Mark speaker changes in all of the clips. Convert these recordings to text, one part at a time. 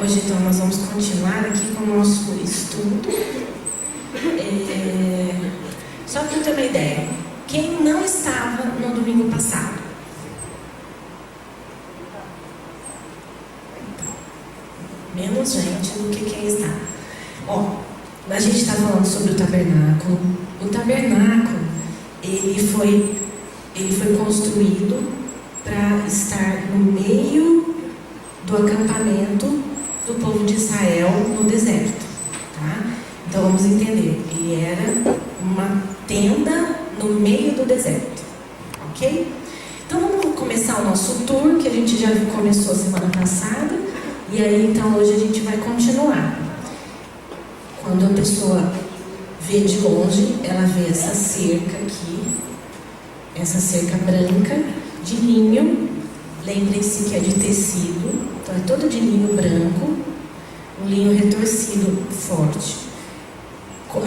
Speaker 1: Hoje então nós vamos continuar aqui com o nosso estudo. Só para eu ter uma ideia, quem não estava no domingo passado? Menos gente do que quem está. A gente está falando sobre o tabernáculo. O tabernáculo, ele foi construído para estar no meio do acampamento do povo de Israel no deserto, tá? Então vamos entender, ele era uma tenda no meio do deserto, ok? Então vamos começar o nosso tour, que a gente já começou semana passada, e aí então hoje a gente vai continuar. Quando a pessoa vê de longe, ela vê essa cerca aqui, essa cerca branca de linho. Lembrem-se que é de tecido, então é todo de linho branco, um linho retorcido forte,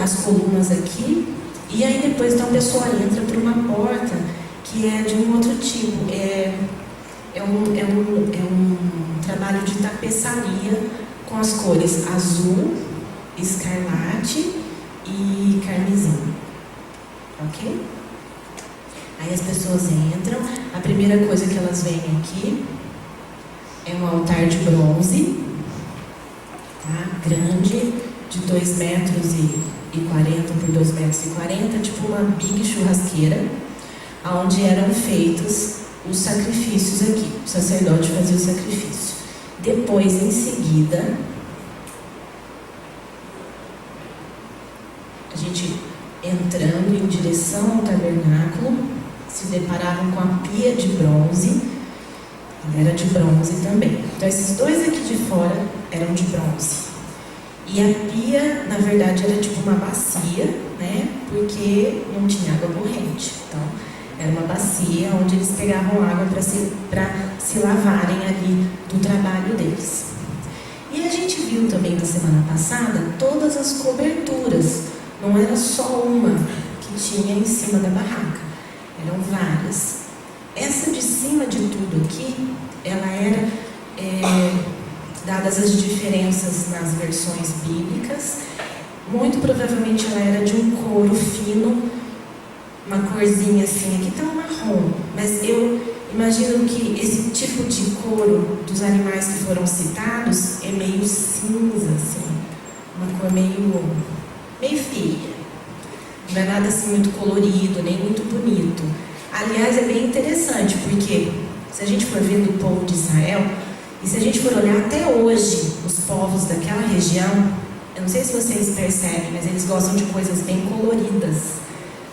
Speaker 1: as colunas aqui, e aí depois então a pessoa entra por uma porta que é de um outro tipo, é um trabalho de tapeçaria com as cores azul, escarlate e carmesim, ok? Aí as pessoas entram, a primeira coisa que elas veem aqui é um altar de bronze, tá? Grande, de 2,40 metros por 2,40 metros, tipo uma big churrasqueira, onde eram feitos os sacrifícios aqui. O sacerdote fazia o sacrifício. Depois, em seguida, a gente entrando em direção ao tabernáculo, se deparavam com a pia de bronze. Ela era de bronze também. Então esses dois aqui de fora eram de bronze. E a pia, na verdade, era tipo uma bacia, né? Porque não tinha água corrente. Então era uma bacia onde eles pegavam água para se lavarem ali do trabalho deles. E a gente viu também na semana passada todas as coberturas. Não era só uma que tinha em cima da barraca. Eram várias. Essa de cima de tudo aqui, ela era, dadas as diferenças nas versões bíblicas, muito provavelmente ela era de um couro fino, uma corzinha assim, aqui está um marrom, mas eu imagino que esse tipo de couro dos animais que foram citados é meio cinza, assim, uma cor meio feia. Não é nada assim muito colorido, nem muito bonito. Aliás, é bem interessante, porque se a gente for ver do povo de Israel, e se a gente for olhar até hoje os povos daquela região, eu não sei se vocês percebem, mas eles gostam de coisas bem coloridas.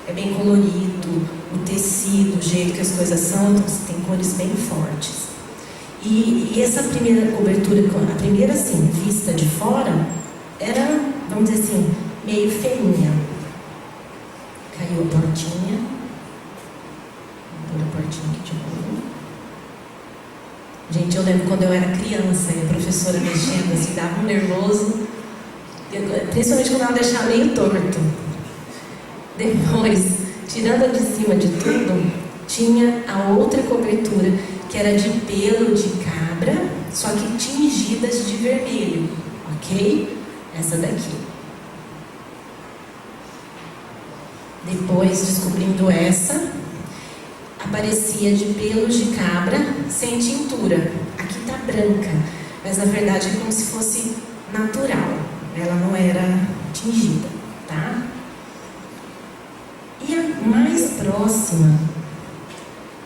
Speaker 1: É bem colorido, o tecido, o jeito que as coisas são, tem cores bem fortes. E essa primeira cobertura, a primeira assim, vista de fora, era, vamos dizer assim, meio feinha. Caiu a portinha. Vou pôr a portinha aqui de novo. Gente, eu lembro quando eu era criança e a professora mexendo assim, dava um nervoso. Principalmente quando ela deixava meio torto. Depois, tirando de cima de tudo, tinha a outra cobertura, que era de pelo de cabra, só que tingidas de vermelho. Ok? Essa daqui. Depois, descobrindo essa, aparecia de pelos de cabra sem tintura. Aqui está branca, mas na verdade é como se fosse natural. Ela não era tingida, tá? E a mais próxima,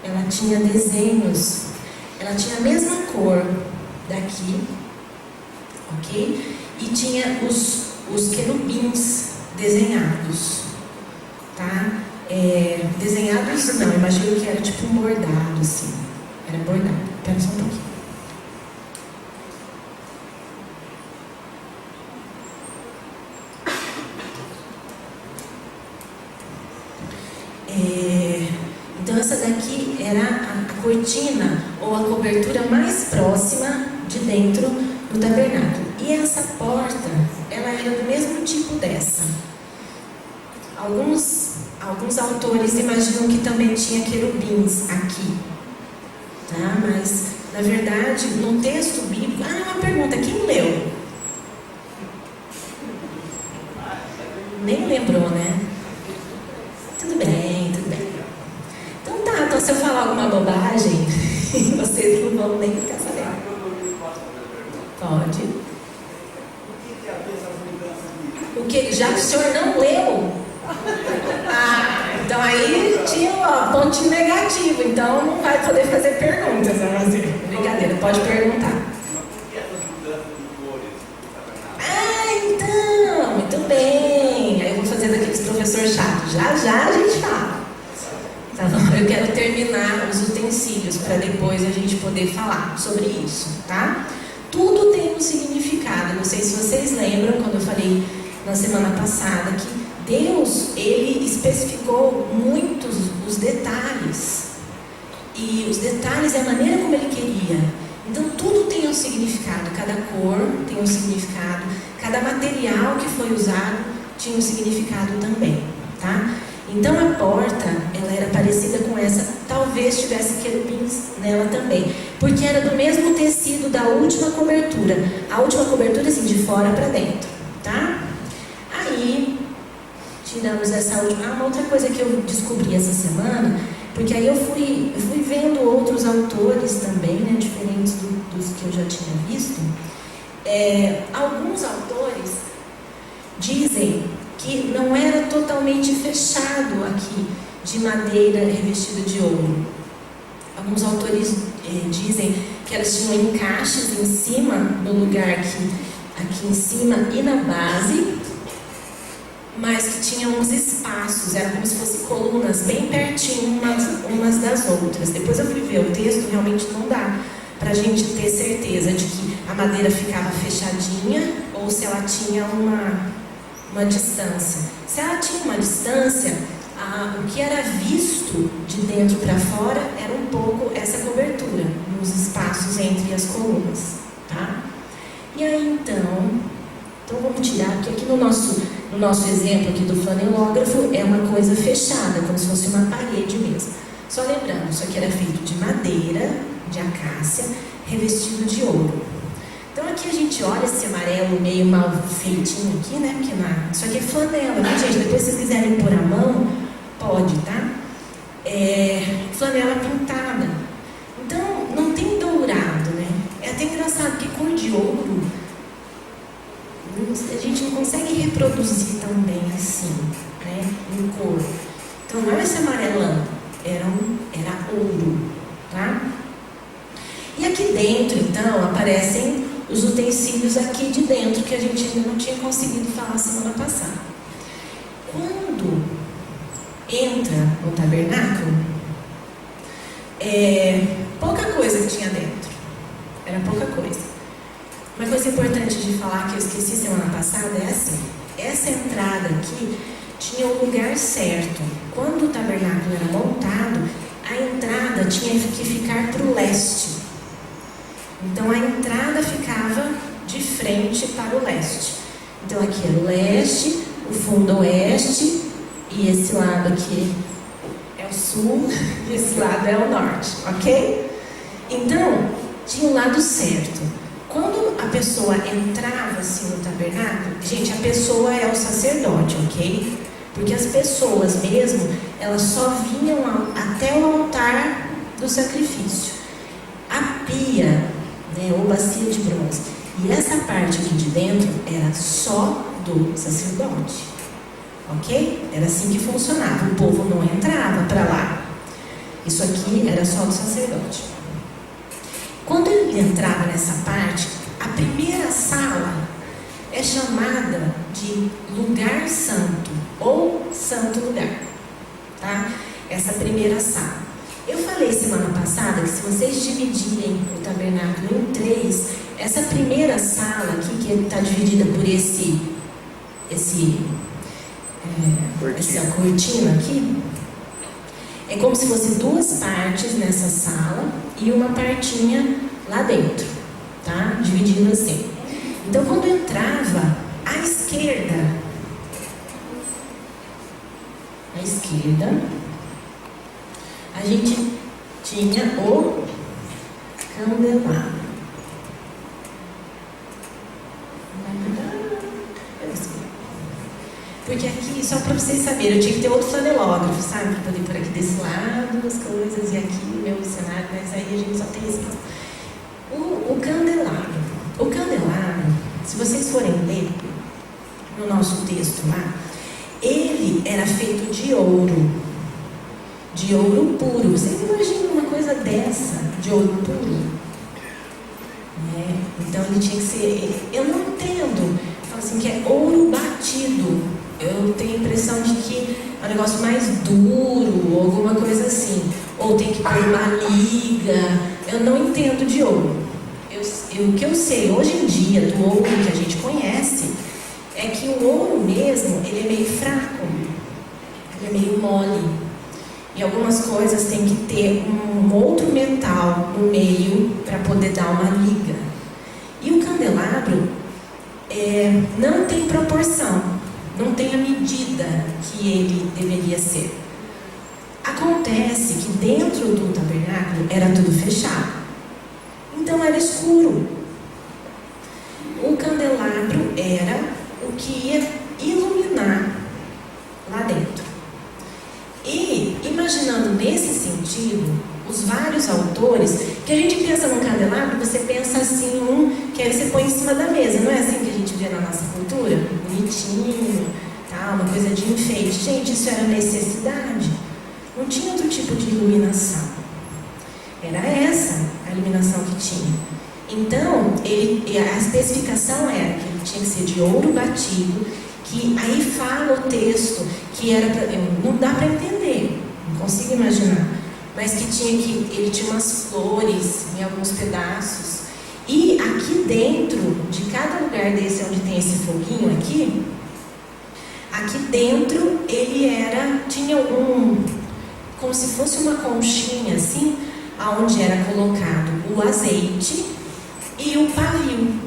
Speaker 1: ela tinha desenhos, ela tinha a mesma cor daqui, ok? E tinha os querubins desenhados. Tá? Desenhados não, imagino que era tipo um bordado assim. Era bordado. Espera só um pouquinho. Então essa daqui era a cortina ou a cobertura mais próxima de dentro do tabernáculo. E essa porta, ela era do mesmo tipo dessa. Alguns autores imaginam que também tinha querubins aqui, tá? Mas, na verdade, no texto bíblico... uma pergunta. pergunta, quem leu? Nem lembrou, né? Tudo bem, tudo bem. Então se eu falar alguma bobagem, vocês não vão nem ficar sabendo. Pode. O que? Já que o senhor não leu? Então aí tinha um ponto negativo, então não vai poder fazer perguntas, né? Brincadeira, pode perguntar. Então, muito bem. Aí eu vou fazer daqueles professores chatos. Já a gente fala. Tá bom? Eu quero terminar os utensílios para depois a gente poder falar sobre isso, tá? Tudo tem um significado. Não sei se vocês lembram quando eu falei na semana passada que Deus, Ele especificou muitos os detalhes. E os detalhes é a maneira como Ele queria. Então tudo tem um significado. Cada cor tem um significado. Cada material que foi usado tinha um significado também, tá? Então a porta, ela era parecida com essa. Talvez tivesse querubins nela também. Porque era do mesmo tecido da última cobertura. A última cobertura, assim, de fora para dentro, tá? Aí tiramos essa última. Uma outra coisa que eu descobri essa semana, porque aí eu fui vendo outros autores também, né, diferentes dos que eu já tinha visto. Alguns autores dizem que não era totalmente fechado aqui, de madeira revestida de ouro. Alguns autores dizem que elas tinham encaixes em cima, no lugar aqui em cima e na base, mas que tinham uns espaços, era como se fossem colunas bem pertinho umas das outras. Depois eu fui ver o texto, realmente não dá para a gente ter certeza de que a madeira ficava fechadinha ou se ela tinha uma distância. Se ela tinha uma distância, o que era visto de dentro para fora era um pouco essa cobertura, nos espaços entre as colunas, tá? E aí então vamos tirar, porque aqui no nosso exemplo aqui do flanelógrafo é uma coisa fechada, como se fosse uma parede mesmo. Só lembrando, isso aqui era feito de madeira, de acácia, revestido de ouro. Então aqui a gente olha esse amarelo meio mal feitinho aqui, né? Porque isso aqui é flanela, viu, gente? Depois se vocês quiserem pôr a mão, pode, tá? Flanela pintada. Então não tem dourado, né? É até engraçado, porque cor de ouro a gente não consegue reproduzir tão bem assim, né? Em cor. Então não é esse amarelão, era ouro, tá? E aqui dentro, então, aparecem os utensílios aqui de dentro, que a gente ainda não tinha conseguido falar semana passada. Quando entra no tabernáculo, pouca coisa que tinha dentro. Era pouca coisa. Uma coisa importante de falar que eu esqueci semana passada é assim: essa entrada aqui tinha um lugar certo. Quando o tabernáculo era montado, a entrada tinha que ficar para o leste. Então a entrada ficava de frente para o leste. Então aqui é o leste, o fundo oeste, e esse lado aqui é o sul, e esse lado é o norte, ok? Então, tinha o lado certo. Quando a pessoa entrava assim no tabernáculo, gente, a pessoa é o sacerdote, ok? Porque as pessoas mesmo, elas só vinham até o altar do sacrifício. A pia, né, ou bacia de bronze, e essa parte aqui de dentro era só do sacerdote, ok? Era assim que funcionava, o povo não entrava para lá. Isso aqui era só do sacerdote. Quando ele entrava nessa parte, a primeira sala é chamada de lugar santo, ou santo lugar, tá? Essa primeira sala. Eu falei semana passada que se vocês dividirem o tabernáculo em 3, essa primeira sala aqui, que está dividida por essa cortina aqui, é como se fosse 2 partes nessa sala e uma partinha lá dentro, tá? Dividindo assim. Então, quando entrava à esquerda, a gente tinha o candelabro. Porque aqui, só para vocês saberem, eu tinha que ter outro flanelógrafo, sabe? Para poder pôr aqui desse lado as coisas e aqui o meu cenário, mas aí a gente só tem esse. O candelabro. O candelabro, se vocês forem ler no nosso texto lá, ele era feito de ouro puro. Vocês imaginam uma coisa dessa, de ouro puro? Então ele tinha que ser. Eu não entendo, falo assim, que é ouro batido. Eu tenho a impressão de que é um negócio mais duro, ou alguma coisa assim. Ou tem que pôr uma liga. Eu não entendo de ouro. O que eu sei hoje em dia do ouro que a gente conhece é que o ouro mesmo, ele é meio fraco, ele é meio mole. E algumas coisas tem que ter um outro metal no meio para poder dar uma liga. E o candelabro não tem proporção, não tem a medida que ele deveria ser. Acontece que dentro do tabernáculo era tudo fechado. Então era escuro. O candelabro era o que ia iluminar lá dentro. E, imaginando nesse sentido, os vários autores, que a gente pensa num candelabro, você pensa assim, que aí você põe em cima da mesa, não é assim que a gente vê na nossa cultura? Bonitinho, tá? Uma coisa de enfeite. Gente, isso era necessidade. Não tinha outro tipo de iluminação. Era essa a iluminação que tinha. Então, a especificação era que ele tinha que ser de ouro batido, que aí fala o texto que era para. Não dá para entender, não consigo imaginar, mas que ele tinha umas flores em alguns pedaços. E aqui dentro de cada lugar desse onde tem esse foguinho aqui dentro ele tinha como se fosse uma conchinha assim, aonde era colocado o azeite e o pavio.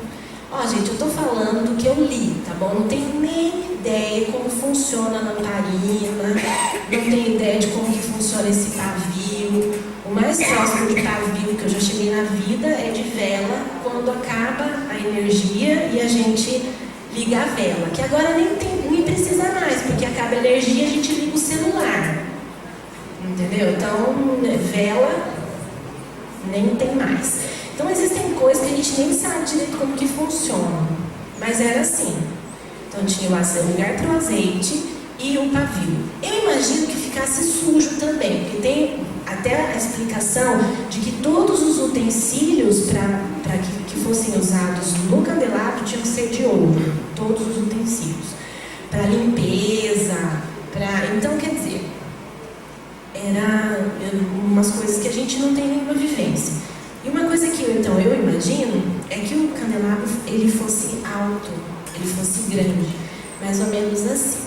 Speaker 1: Gente, eu estou falando do que eu li, tá bom? Não tenho nem ideia como funciona a lamparina, não tenho ideia de como que funciona esse pavio. O mais próximo de pavio que eu já cheguei na vida é de vela, quando acaba a energia e a gente liga a vela. Que agora nem precisa mais, porque acaba a energia e a gente liga o celular. Entendeu? Então, vela nem tem mais. Então existem coisas que a gente nem sabe direito como que funcionam, mas era assim. Então tinha o lugar para o azeite e o pavio. Eu imagino que ficasse sujo também, porque tem até a explicação de que todos os utensílios para que fossem usados no candelabro tinham que ser de ouro, todos os utensílios, para limpeza, então quer dizer, era umas coisas que a gente não tem nenhuma vivência. E uma coisa que eu imagino é que o candelabro ele fosse alto, ele fosse grande, mais ou menos assim.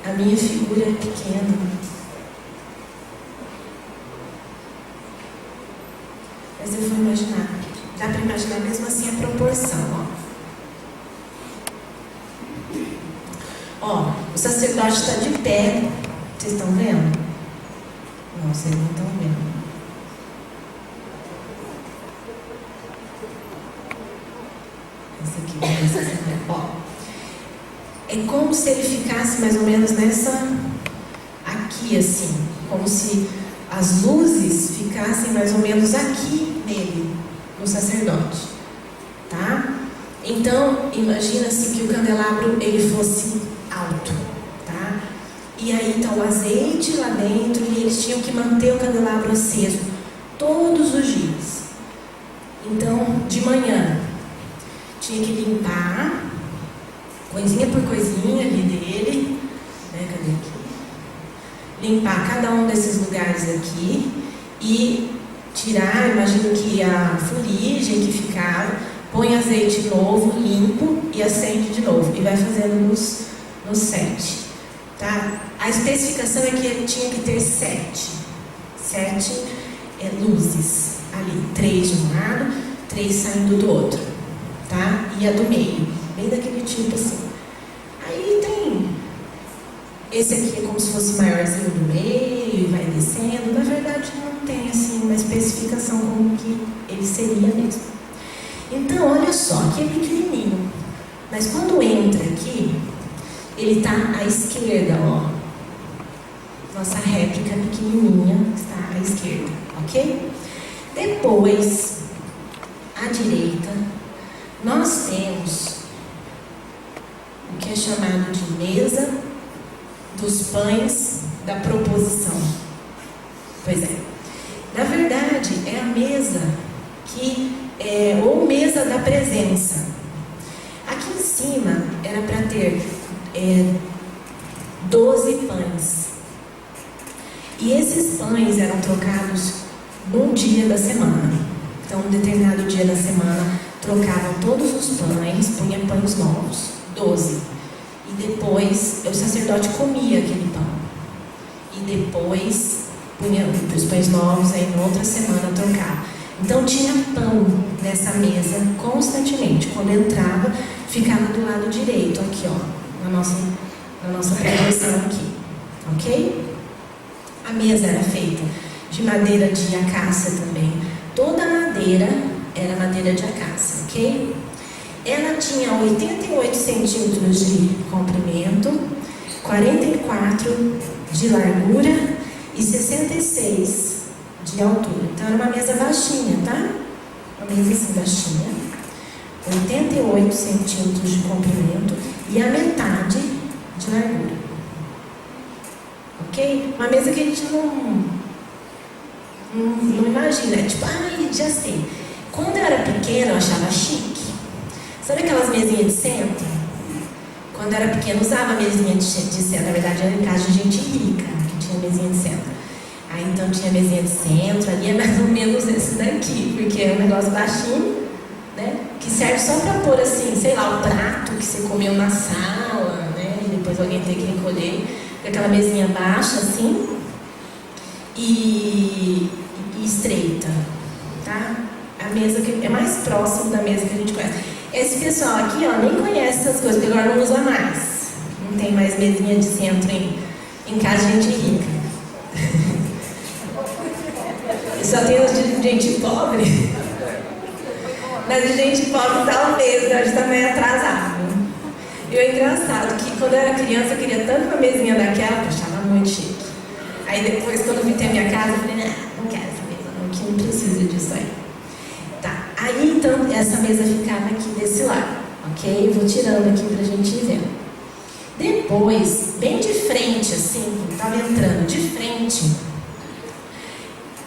Speaker 1: A minha figura é pequena. Mas eu vou imaginar. Dá para imaginar mesmo assim a proporção, o sacerdote está de pé. Vocês estão vendo? Não, vocês não estão vendo. Esse aqui vai ser é como se ele ficasse mais ou menos aqui assim, como se as luzes ficassem mais ou menos aqui nele, no sacerdote, tá? Então, imagina-se que o candelabro ele fosse alto, tá? E aí então o azeite lá dentro, e eles tinham que manter o candelabro aceso todos os dias. Então, de manhã, tinha que limpar, coisinha por coisinha ali dele, né? Cadê aqui? Limpar cada um desses lugares aqui e tirar, imagino que a fuligem que ficava, põe azeite novo, limpo e acende de novo e vai fazendo nos 7, tá? A especificação é que ele tinha que ter 7 luzes ali, 3 de um lado, 3 saindo do outro, tá? E a do meio, bem daquele tipo assim. Aí tem Esse aqui é como se fosse maiorzinho do meio e vai descendo. Na verdade, não tem assim uma especificação como que ele seria mesmo. Então, olha só, aqui é pequenininho. Mas quando entra aqui, ele está à esquerda, ó. Nossa réplica pequenininha está à esquerda, ok? Depois, à direita, nós temos o que é chamado de mesa dos pães da proposição. Pois é. Na verdade, é a mesa ou mesa da presença. Aqui em cima era para ter 12 pães. E esses pães eram trocados num dia da semana. Então, um determinado dia da semana, trocavam todos os pães, punha pães novos, 12. E depois, o sacerdote comia aquele pão. E depois, punha os pães novos, aí na outra semana trocava. Então, tinha pão nessa mesa constantemente. Quando entrava, ficava do lado direito, aqui, ó, na nossa proporção aqui. Ok? A mesa era feita de madeira de acácia também. Toda a madeira era madeira de acácia, ok? Ela tinha 88 centímetros de comprimento, 44 de largura e 66 de altura. Então era uma mesa baixinha, tá? Uma mesa assim baixinha. 88 centímetros de comprimento e a metade de largura. Ok? Uma mesa que a gente não imagina. É tipo, já sei. Quando eu era pequena, eu achava chique. Sabe aquelas mesinhas de centro? Quando eu era pequena, usava mesinha de centro. Na verdade, era em casa de gente rica, que tinha mesinha de centro. Aí, então, tinha mesinha de centro. Ali é mais ou menos esse daqui, porque é um negócio baixinho, né? Que serve só para pôr, assim, sei lá, o prato que você comeu na sala, né? E depois alguém tem que recolher. Aquela mesinha baixa, assim, e estreita, tá? A mesa que é mais próximo da mesa que a gente conhece. Esse pessoal aqui, ó, nem conhece essas coisas, porque agora não usa mais. Não tem mais mesinha de centro em casa de gente rica. Só tem os de gente pobre. Mas de gente pobre talvez, a gente também é atrasado. E é engraçado que quando eu era criança eu queria tanto uma mesinha daquela que eu achava muito chique. Aí depois, quando eu vim ter a minha casa, eu falei, não quero essa mesa, não precisa disso aí. Tá, aí então essa mesa ficava aqui desse lado, ok? Eu vou tirando aqui pra gente ir vendo. Depois, bem de frente, assim, estava entrando de frente,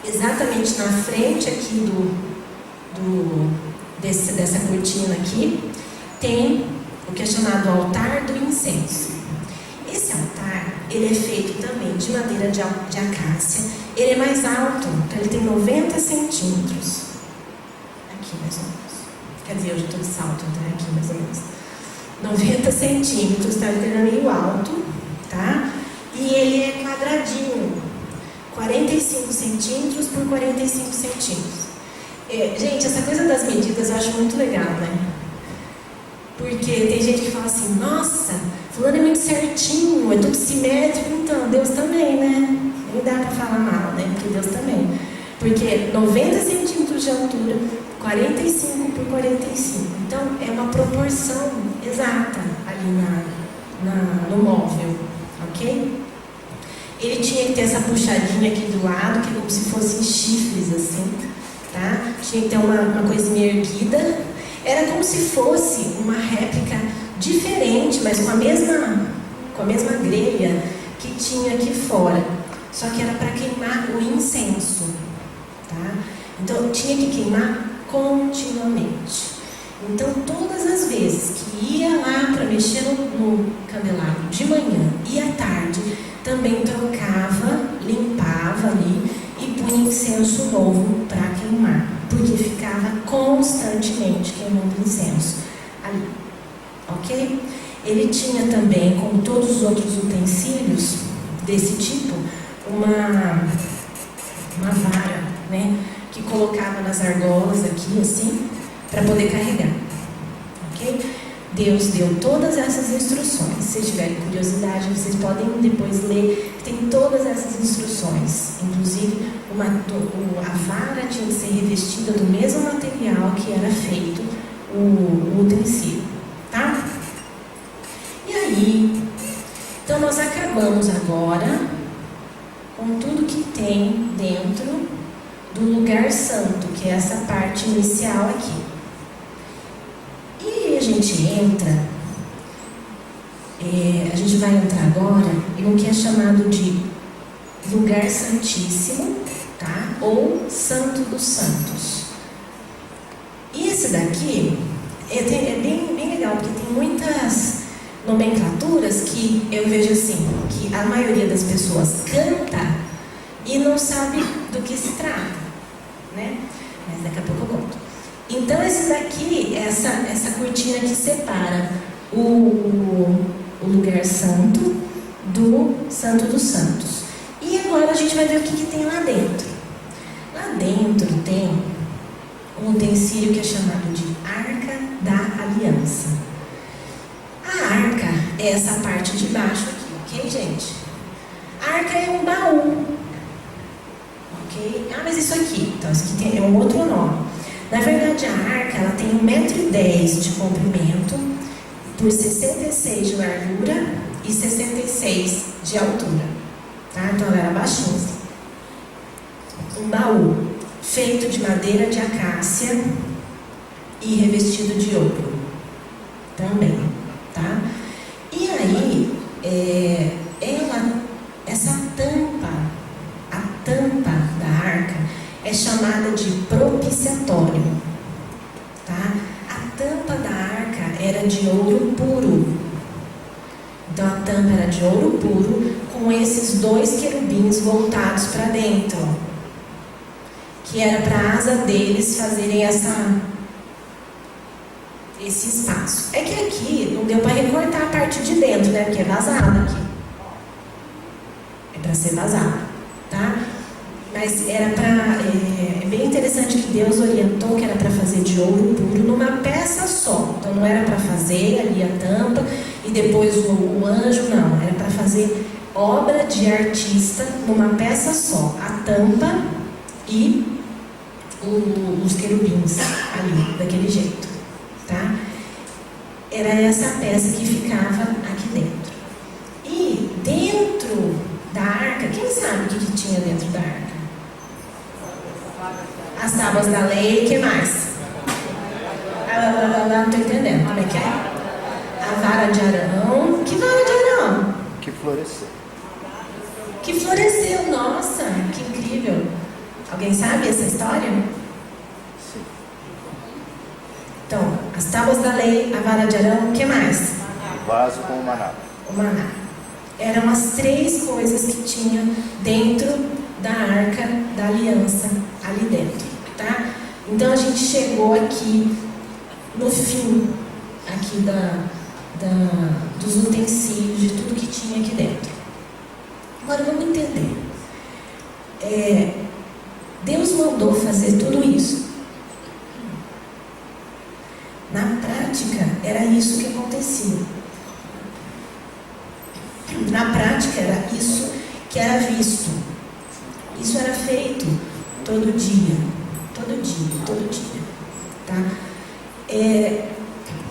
Speaker 1: exatamente na frente aqui dessa cortina aqui, tem o que é chamado altar do incenso. Esse altar, ele é feito também de madeira de acácia. Ele é mais alto, então ele tem 90 centímetros. Aqui mais ou menos. Quer dizer, eu já estou de salto, então é aqui mais ou menos. 90 centímetros, tá? Ele é meio alto, tá? E ele é quadradinho. 45 centímetros por 45 centímetros. Gente, essa coisa das medidas eu acho muito legal, né? Porque tem gente que fala assim, nossa, fulano é muito certinho, é tudo simétrico. Então, Deus também, né? Nem dá pra falar mal, né? Porque Deus também. Porque 90 centímetros de altura, 45 por 45. Então, é uma proporção exata ali no móvel, ok? Ele tinha que ter essa puxadinha aqui do lado, que é como se fossem chifres, assim, tá? Tinha que ter uma coisinha erguida. Era como se fosse uma réplica diferente, mas com a mesma grelha que tinha aqui fora. Só que era para queimar o incenso, tá? Então tinha que queimar continuamente. Então todas as vezes que ia lá para mexer no candelabro de manhã e à tarde, também trocava, limpava ali e punha incenso novo para queimar, porque ficava constantemente queimando incenso ali, ok? Ele tinha também, como todos os outros utensílios desse tipo, uma vara, né, que colocava nas argolas aqui, assim, para poder carregar, ok? Deus deu todas essas instruções. Se tiverem curiosidade, vocês podem depois ler. Tem todas essas instruções. Inclusive, a vara tinha que ser revestida do mesmo material que era feito o utensílio. Tá? E aí, então nós acabamos agora com tudo que tem dentro do lugar santo, que é essa parte inicial aqui. E a gente entra, a gente vai entrar agora em um que é chamado de lugar santíssimo, tá? Ou Santo dos Santos. E esse daqui é bem legal, porque tem muitas nomenclaturas que eu vejo assim, que a maioria das pessoas canta e não sabe do que se trata, né? Mas daqui a pouco eu conto. Então esse daqui, essa cortina que separa o lugar santo do Santo dos Santos. E agora a gente vai ver o que tem lá dentro. Lá dentro tem um utensílio que é chamado de Arca da Aliança. A arca é essa parte de baixo aqui, ok, gente? A arca é um baú, ok? Ah, mas isso aqui, então isso aqui é um outro nome. Na verdade, a arca ela tem 1,10 m de comprimento por 66 de largura e 66 de altura, tá? Então ela era baixinha. Um baú feito de madeira de acácia e revestido de ouro também, tá? E aí, essa tampa, a tampa da arca é chamada de propiciatório, tá? A tampa da arca era de ouro puro. Então a tampa era de ouro puro com esses 2 querubins voltados para dentro, que era para a asa deles fazerem esse espaço. É que aqui não deu para recortar a parte de dentro, né? Porque é vazado aqui. É para ser vazado, tá? Mas era para... É bem interessante que Deus orientou que era para fazer de ouro puro numa peça só. Então não era para fazer ali a tampa e depois o anjo, não. Era para fazer obra de artista numa peça só. A tampa e os querubins ali, daquele jeito, tá? Era essa peça que ficava aqui dentro. E dentro da arca, quem sabe o que tinha dentro da arca? As tábuas da lei, o que mais? Não estou entendendo, como é que é? A vara de Arão. Que vara de Arão?
Speaker 2: Que floresceu.
Speaker 1: Que floresceu, nossa, que incrível. Alguém sabe essa história?
Speaker 2: Sim.
Speaker 1: Então, as tábuas da lei, a vara de Arão, o que mais?
Speaker 2: O vaso com o maná.
Speaker 1: O maná. Eram as 3 coisas que tinha dentro da arca da aliança, ali dentro, tá? Então a gente chegou aqui no fim aqui dos utensílios, de tudo que tinha aqui dentro. Agora vamos entender. Deus mandou fazer tudo isso. Na prática, era isso que acontecia. Na prática, era isso que era visto. Isso era feito todo dia. Tá?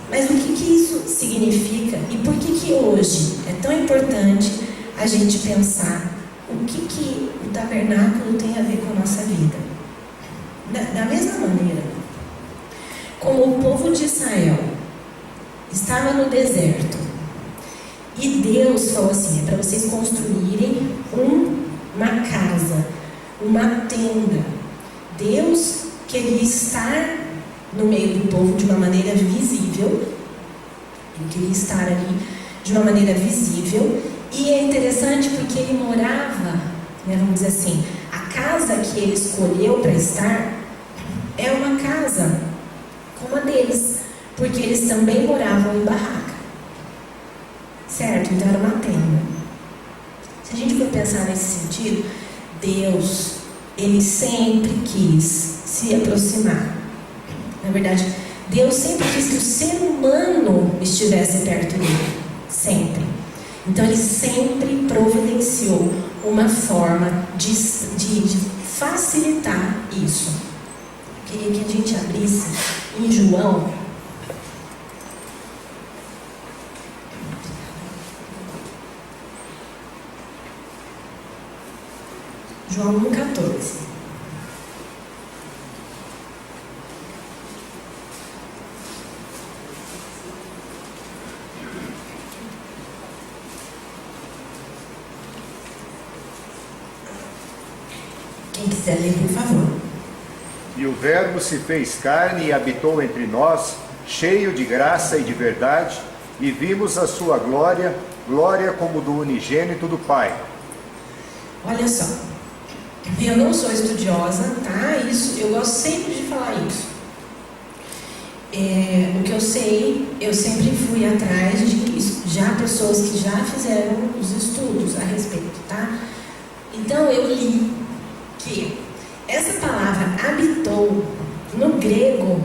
Speaker 1: Mas o que isso significa e por que hoje é tão importante a gente pensar o que o tabernáculo tem a ver com a nossa vida? Da mesma maneira, como o povo de Israel estava no deserto e Deus falou assim, é para vocês construírem uma casa, uma tenda. Deus queria estar no meio do povo de uma maneira visível. Ele queria estar ali de uma maneira visível. E é interessante porque ele morava, né, vamos dizer assim, a casa que ele escolheu para estar é uma casa como a deles, porque eles também moravam em barraca, certo? Então era uma tenda. Se a gente for pensar nesse sentido, Deus, ele sempre quis se aproximar. Na verdade, Deus sempre quis que o ser humano estivesse perto dele, sempre. Então Ele sempre providenciou uma forma de facilitar isso. Eu queria que a gente abrisse em João. João 1,14. Quem quiser ler, por favor.
Speaker 2: E o Verbo se fez carne e habitou entre nós, cheio de graça e de verdade, e vimos a sua glória, glória como do unigênito do Pai.
Speaker 1: Olha só, eu não sou estudiosa, tá? Isso, eu gosto sempre de falar isso. O que eu sei, eu sempre fui atrás de já pessoas que já fizeram os estudos a respeito, tá? Então eu li que essa palavra habitou, no grego,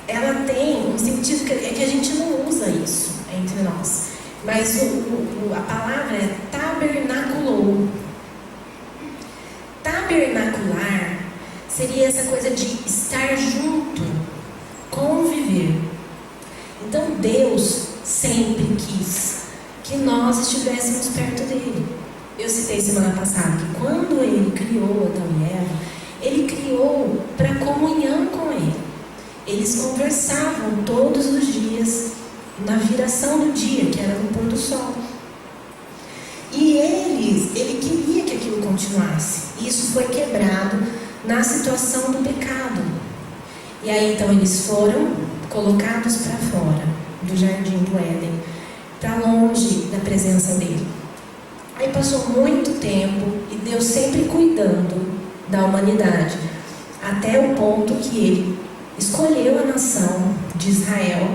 Speaker 1: ela tem um sentido que a gente não usa isso entre nós, mas a palavra é tabernaculou. Tabernacular seria essa coisa de estar junto, conviver. Então Deus sempre quis que nós estivéssemos perto dele. Eu citei semana passada que quando Ele criou Adão e Eva, Ele criou para comunhão com Ele. Eles conversavam todos os dias na viração do dia, que era no pôr do sol. E Ele queria que aquilo continuasse. Isso foi quebrado na situação do pecado. E aí então eles foram colocados para fora do jardim do Éden, para longe da presença dele. Aí passou muito tempo e Deus sempre cuidando da humanidade, até o ponto que Ele escolheu a nação de Israel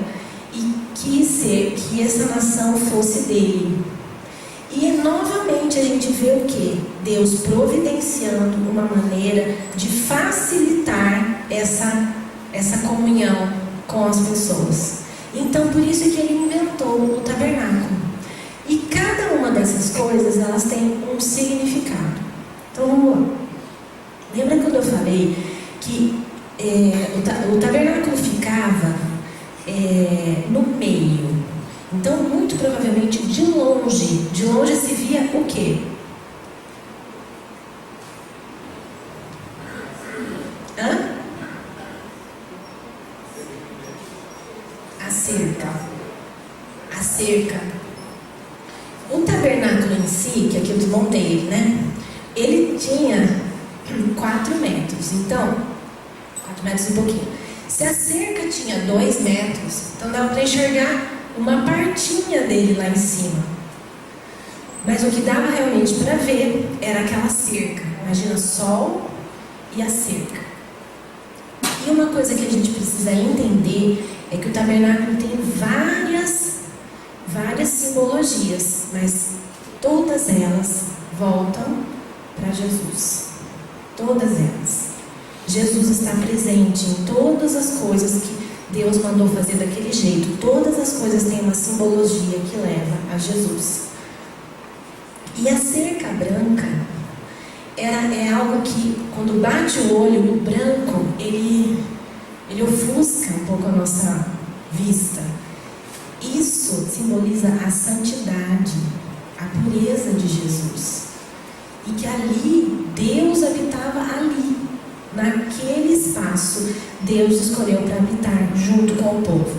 Speaker 1: e quis ser que essa nação fosse dele. E novamente a gente vê o que? Deus providenciando uma maneira de facilitar essa comunhão com as pessoas. Então por isso é que Ele inventou o tabernáculo. E cada uma dessas coisas, elas têm um significado. Então vamos lá. Lembra quando eu falei que o tabernáculo ficava no meio? Então, muito provavelmente, de longe se via o quê? A cerca. A cerca. O tabernáculo em si, que aqui eu desmontei ele, né? Ele tinha 4 metros. Então, 4 metros e um pouquinho. Se a cerca tinha 2 metros, então dava para enxergar uma partinha dele lá em cima. Mas o que dava realmente para ver era aquela cerca. Imagina sol e a cerca. E uma coisa que a gente precisa entender é que o tabernáculo tem várias simbologias, mas todas elas voltam para Jesus. Todas elas. Jesus está presente em todas as coisas que Deus mandou fazer daquele jeito. Todas as coisas têm uma simbologia que leva a Jesus. E a cerca branca é algo que, quando bate o olho, o branco, ele ofusca um pouco a nossa vista. Isso simboliza a santidade, a pureza de Jesus. E que ali, Deus habitava ali. Naquele espaço, Deus escolheu para habitar junto com o povo.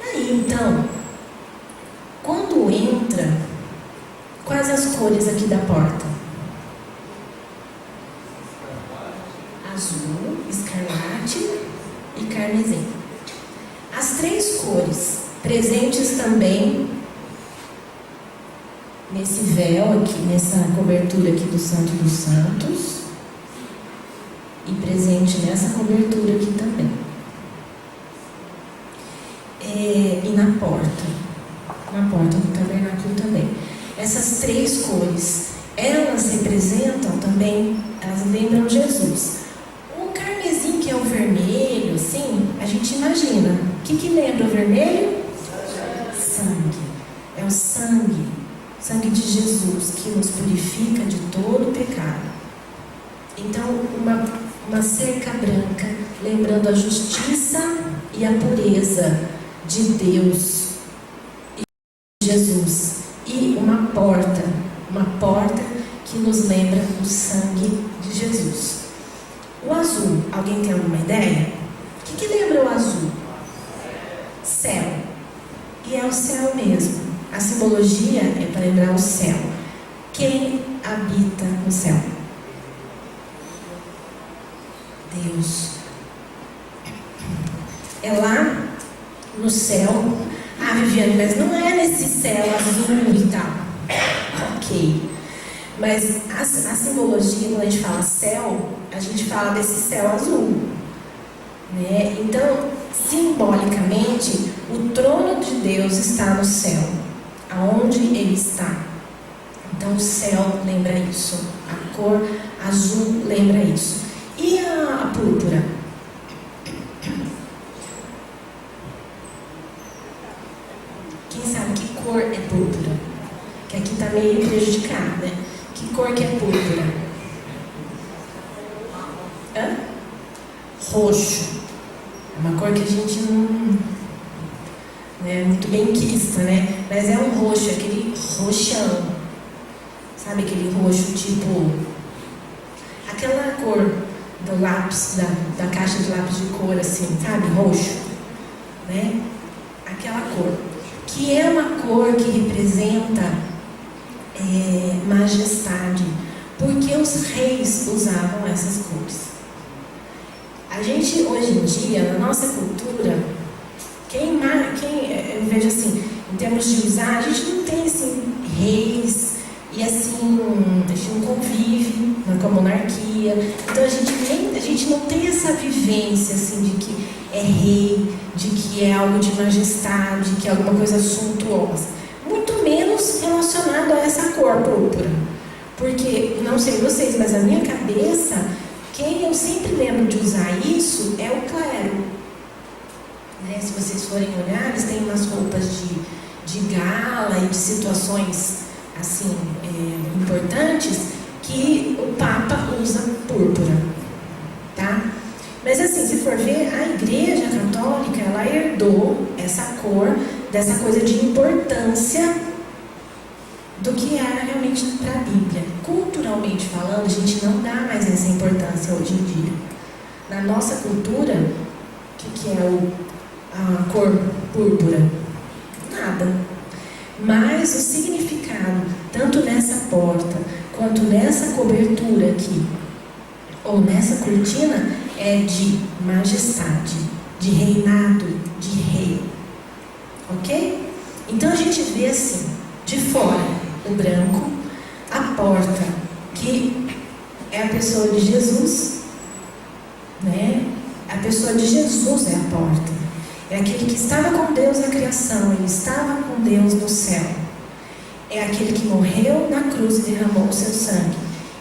Speaker 1: E aí, então, quando entra, quais as cores aqui da porta? Azul, escarlate e carmesim. As 3 cores presentes também nesse véu aqui, nessa cobertura aqui do Santo dos Santos. E presente nessa cobertura aqui também. E na porta do tabernáculo também. Essas 3 cores, elas representam também, elas lembram Jesus. O carmesim, que é o vermelho, assim, a gente imagina O que lembra o vermelho? Sangue. É o sangue de Jesus que nos purifica de todo pecado. Então, uma cerca branca, lembrando a justiça e a pureza de Deus e de Jesus. E uma porta que nos lembra o sangue de Jesus. O azul, alguém tem alguma ideia? O que lembra o azul? Céu. E é o céu mesmo. A simbologia é para lembrar o céu. Quem habita no céu? Deus. É lá no céu. Ah, Viviane, mas não é nesse céu azul e tal. Ok. Mas a simbologia, quando a gente fala céu, a gente fala desse céu azul, né? Então, simbolicamente, o trono de Deus está no céu, aonde Ele está. Então, o céu lembra isso, a cor azul lembra isso. E a púrpura? Quem sabe que cor é púrpura? Que aqui está meio prejudicado, né? Que cor que é púrpura? Hã? Roxo. É uma cor que a gente não é muito bem quista, né? Mas é um roxo, aquele roxão. Sabe aquele roxo tipo... Aquela cor do lápis, da caixa de lápis de cor, assim, sabe? Roxo. Né? Aquela cor. Que é uma cor que representa... majestade, porque os reis usavam essas cores. A gente, hoje em dia, na nossa cultura, eu vejo assim, em termos de usar, a gente não tem assim, reis, e assim, a gente não convive com a monarquia, então a gente não tem essa vivência assim, de que é rei, de que é algo de majestade, que é alguma coisa suntuosa. Muito menos relacionado a essa cor púrpura. Porque, não sei vocês, mas na minha cabeça, quem eu sempre lembro de usar isso é o clero. Né? Se vocês forem olhar, eles têm umas roupas de gala e de situações assim, importantes, que o Papa usa púrpura. Tá? Mas assim, se for ver, a Igreja Católica, ela herdou essa cor, dessa coisa de importância do que era realmente para a Bíblia. Culturalmente falando, a gente não dá mais essa importância hoje em dia. Na nossa cultura, o que é a cor púrpura? Nada. Mas o significado, tanto nessa porta, quanto nessa cobertura aqui, ou nessa cortina, é de majestade, de reinado, de rei. Ok? Então a gente vê assim, de fora, o branco, a porta, que é a pessoa de Jesus, né? A pessoa de Jesus é a porta. É aquele que estava com Deus na criação, ele estava com Deus no céu. É aquele que morreu na cruz e derramou o seu sangue.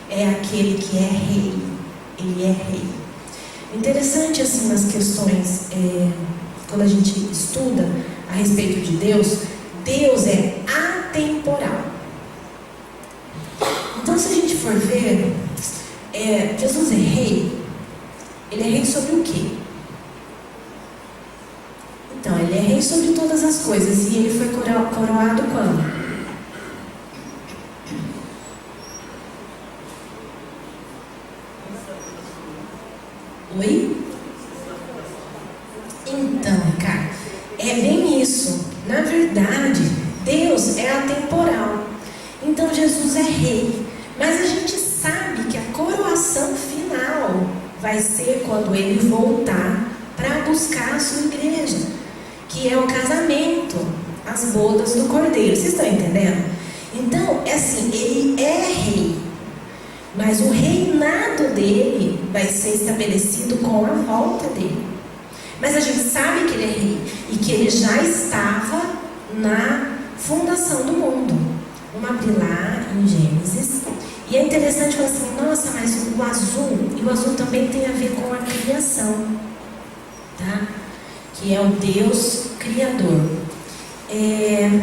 Speaker 1: É aquele que é rei. Ele é rei. Interessante assim nas questões, quando a gente estuda a respeito de Deus, Deus é atemporal. Então, se a gente for ver, Jesus é rei. Ele é rei sobre o quê? Então, ele é rei sobre todas as coisas. E ele foi coroado quando? Oi? Então, Ricardo, é bem isso. Na verdade, Deus é atemporal. Então, Jesus é rei. Mas a gente sabe que a coroação final vai ser quando ele voltar para buscar a sua igreja, que é o casamento, as bodas do Cordeiro. Vocês estão entendendo? Então, é assim, ele é rei, mas o reinado dele vai ser estabelecido com a volta dele. Mas a gente sabe que ele é rei e que ele já estava na fundação do mundo. Vamos abrir lá em Gênesis. E é interessante falar assim, nossa, mas o azul também tem a ver com a criação. Tá? que é o Deus Criador. Eu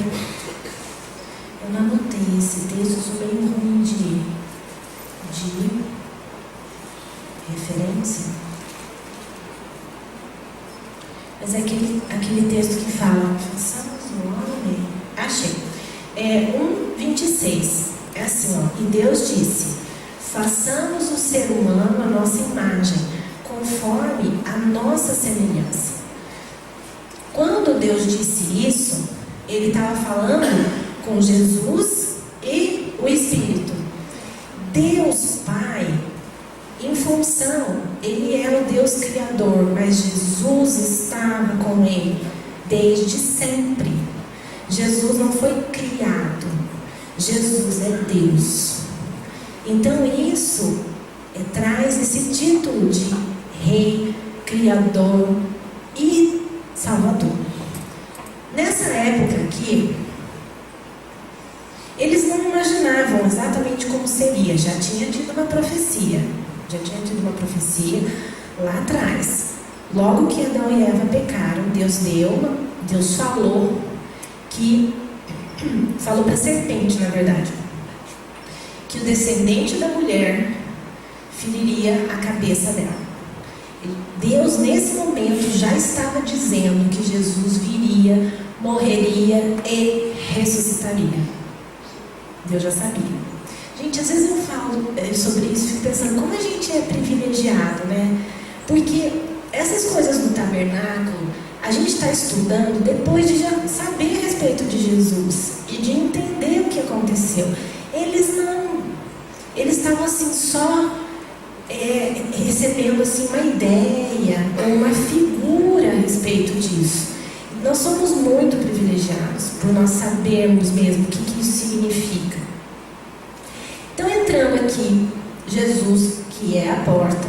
Speaker 1: não anotei esse texto, sou bem ruim de referência. Mas é aquele texto que fala, façamos o homem. Achei. 1:26. É assim, ó. E Deus disse: façamos o ser humano à nossa imagem, conforme a nossa semelhança. Quando Deus disse isso, Ele estava falando com Jesus e o Espírito. Deus Pai, em função, Ele é o Deus Criador, mas Jesus estava com Ele desde sempre. Jesus não foi criado, Jesus é Deus. Então isso traz esse título de Rei, Criador e Salvador. Nessa época aqui, eles não imaginavam exatamente como seria. Já tinha tido uma profecia lá atrás. Logo que Adão e Eva pecaram, Deus falou para a serpente, na verdade, que o descendente da mulher feriria a cabeça dela. Deus, nesse momento, já estava dizendo que Jesus viria, morreria e ressuscitaria. Deus já sabia. Gente, às vezes eu falo sobre isso e fico pensando como a gente é privilegiado, né? Porque essas coisas do tabernáculo, a gente está estudando depois de já saber a respeito de Jesus e de entender o que aconteceu. Eles estavam assim só recebendo assim uma ideia ou uma figura a respeito disso. Nós somos muito privilegiados por nós sabermos mesmo o que isso significa. Então, entrando aqui, Jesus, que é a porta,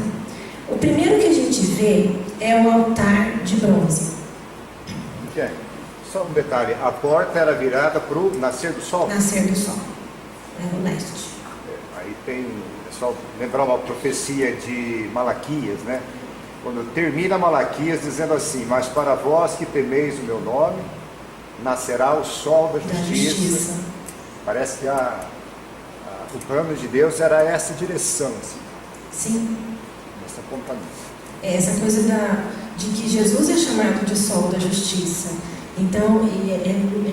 Speaker 1: o primeiro que a gente vê é o altar de bronze.
Speaker 2: Só um detalhe, a porta era virada para o nascer do sol?
Speaker 1: Nascer do sol, é o leste.
Speaker 2: Aí tem, só lembrar uma profecia de Malaquias, né? Quando termina Malaquias dizendo assim: mas para vós que temeis o meu nome, nascerá o sol da justiça. Parece que o plano de Deus era essa direção. Assim.
Speaker 1: Sim.
Speaker 2: Essa apontamento.
Speaker 1: Essa coisa de que Jesus é chamado de sol da justiça. Então, é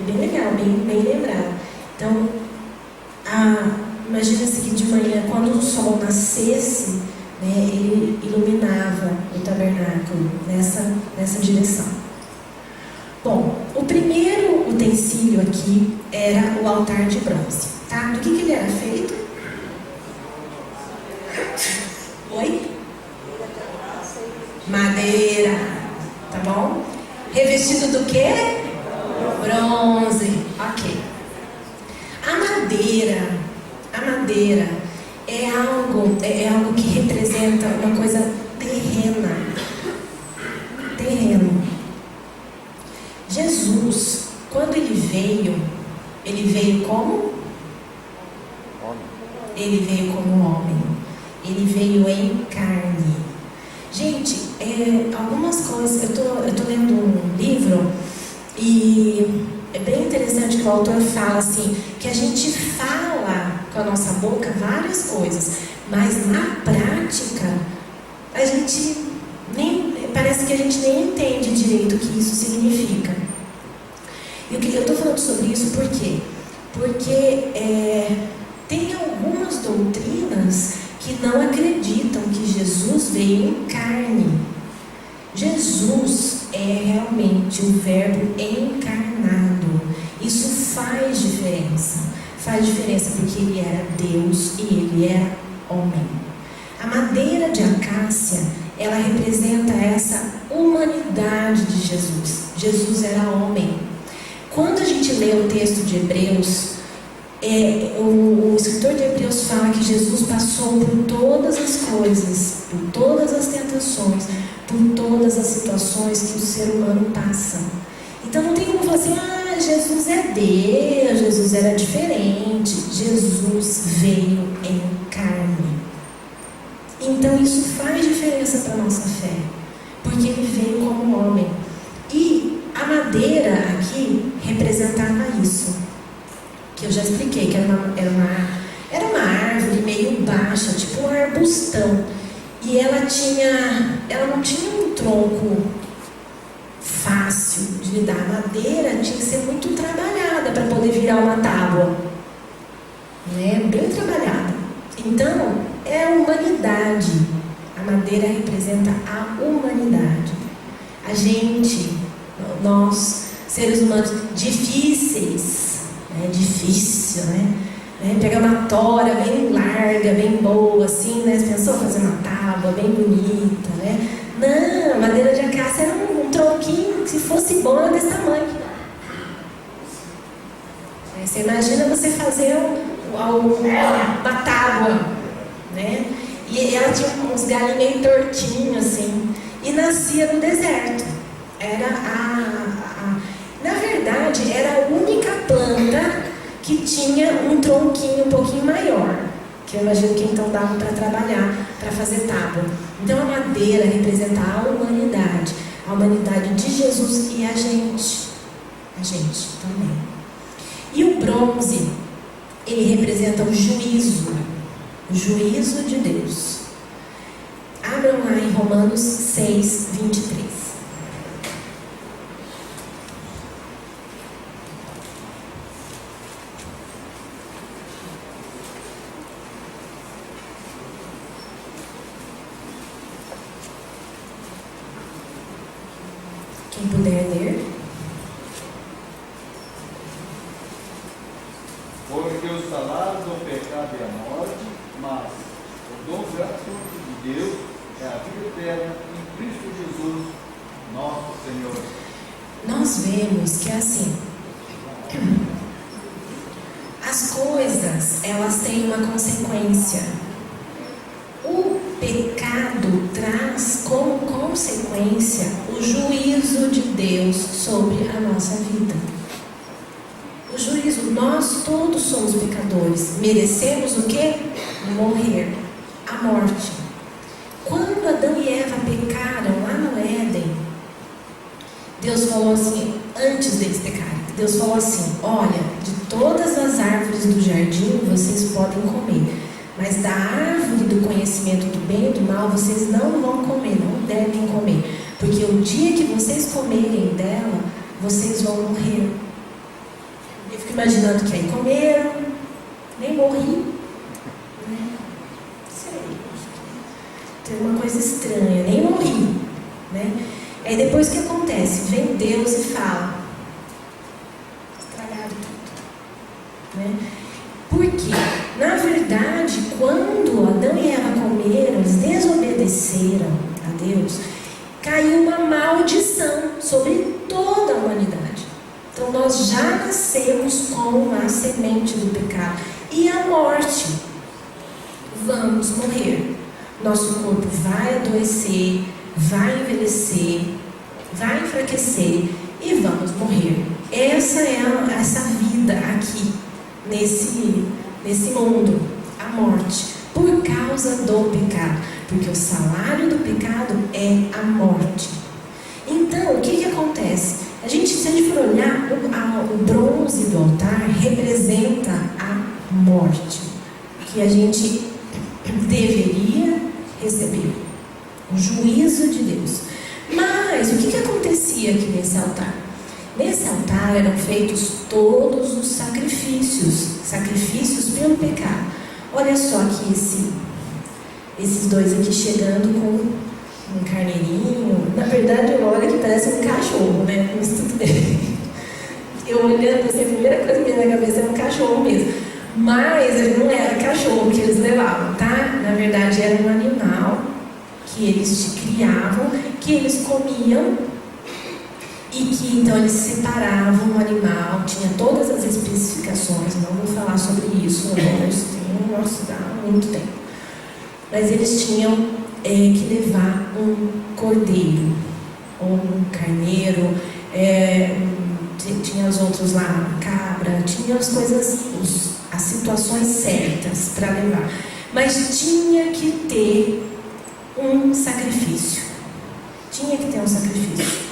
Speaker 1: bem legal, bem lembrado. Então, imagina-se que de manhã, quando o sol nascesse, né, ele iluminava o tabernáculo nessa direção. Bom, o primeiro utensílio aqui era o altar de bronze. Tá? Do que ele era feito? Oi? Madeira. Tá bom? Revestido do quê? Bronze. Ok. A madeira é algo que representa uma coisa terrena. Terreno. Jesus, quando ele veio como?
Speaker 2: Homem.
Speaker 1: Ele veio como homem. Ele veio em carne. Gente, algumas coisas, eu tô lendo um livro e é bem interessante que o autor fala assim, que a gente fala com a nossa boca várias coisas, mas na prática a gente parece que a gente nem entende direito o que isso significa. E eu estou falando sobre isso por quê? Porque tem algumas doutrinas que não acreditam que Jesus veio em carne. Jesus é realmente o Verbo encarnado. Isso faz diferença. Faz diferença porque ele era Deus e ele era homem. A madeira de acácia, ela representa essa humanidade de Jesus. Jesus era homem. Quando a gente lê o texto de Hebreus, o escritor de Hebreus fala que Jesus passou por todas as coisas, por todas as tentações, por todas as situações que o ser humano passa. Então não tem como falar assim, Jesus é Deus, Jesus era diferente. Jesus veio em carne. Então isso faz diferença para a nossa fé, porque ele veio como homem. madeira aqui representava isso, que eu já expliquei, que era uma árvore meio baixa, tipo um arbustão, e ela não tinha um tronco fácil de lidar. A madeira tinha que ser muito trabalhada para poder virar uma tábua, né? Bem trabalhada. Então, é a humanidade. A madeira representa a humanidade. A gente, nós, seres humanos difíceis, né? Difícil, né? Pegar uma tora bem larga, bem boa, assim, né? Você pensou fazer uma tábua bem bonita, né? Não, a madeira de acácia era um tronquinho que, se fosse bom, era desse tamanho. Você imagina você fazer uma tábua, né? E ela tinha uns galhos meio tortinhos, assim, e nascia no deserto. Na verdade, era a única planta que tinha um tronquinho um pouquinho maior, que eu imagino que então dava para trabalhar, para fazer tábua. Então a madeira representa a humanidade de Jesus e a gente também. E o bronze, ele representa o juízo de Deus. Abram lá em Romanos 6, 23. Quem puder ler.
Speaker 3: Porque o salário do pecado é a morte, mas o dom gratuito de Deus é a vida eterna em Cristo Jesus, nosso Senhor.
Speaker 1: Nós vemos que assim, as coisas, elas têm uma consequência. O pecado traz como consequência o juízo de Deus sobre a nossa vida. O juízo, nós todos somos pecadores. Merecemos o quê? Morrer. A morte. Quando Adão e Eva pecaram lá no Éden, Deus falou assim, antes deles pecarem, Deus falou assim: olha, de todas as árvores do jardim vocês podem comer, mas da árvore do conhecimento do bem e do mal vocês não vão comer, não devem comer, porque o dia que vocês comerem dela, vocês vão morrer. Eu fico imaginando que aí comeram, nem morri, né? Sei, tem uma coisa estranha, nem morri, né? Aí depois o que acontece? Vem Deus e fala: estragaram tudo, né? Porque, na verdade, quando Adão e Eva comeram, eles desobedeceram a Deus, caiu uma maldição sobre toda a humanidade. Então nós já nascemos com a semente do pecado e a morte. Vamos morrer. Nosso corpo vai adoecer, vai envelhecer, vai enfraquecer e vamos morrer. Essa é essa vida aqui, nesse mundo, a morte, por causa do pecado, porque o salário do pecado é a morte. Então, o que acontece? Se a gente for olhar, o bronze do altar representa a morte, que a gente deveria receber, o juízo de Deus. Mas o que acontecia aqui nesse altar? Nesse altar eram feitos todos os sacrifícios pelo pecado. Olha só aqui esses dois aqui chegando com um carneirinho. Na verdade, olha que parece um cachorro, né? Mas tudo bem. Eu olhando assim, a primeira coisa que veio na cabeça era um cachorro mesmo. Mas não era cachorro que eles levavam, tá? Na verdade, era um animal que eles criavam, que eles comiam, e que então eles separavam o animal, tinha todas as especificações, não vou falar sobre isso hoje, dá muito tempo. Mas eles tinham que levar um cordeiro, ou um carneiro, tinha os outros lá, uma cabra, tinha as coisas, as situações certas para levar. Mas tinha que ter um sacrifício. Tinha que ter um sacrifício.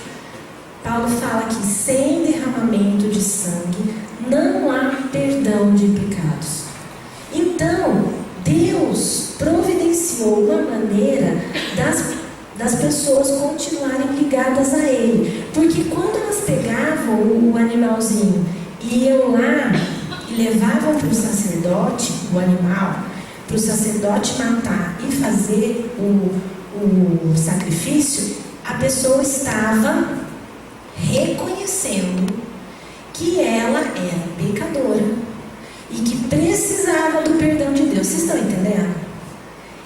Speaker 1: Paulo fala que sem derramamento de sangue não há perdão de pecados. Então, Deus providenciou uma maneira das pessoas continuarem ligadas a Ele. Porque quando elas pegavam o animalzinho e iam lá e levavam para o sacerdote o animal, para o sacerdote matar e fazer o sacrifício, a pessoa estava reconhecendo que ela era pecadora e que precisava do perdão de Deus. Vocês estão entendendo?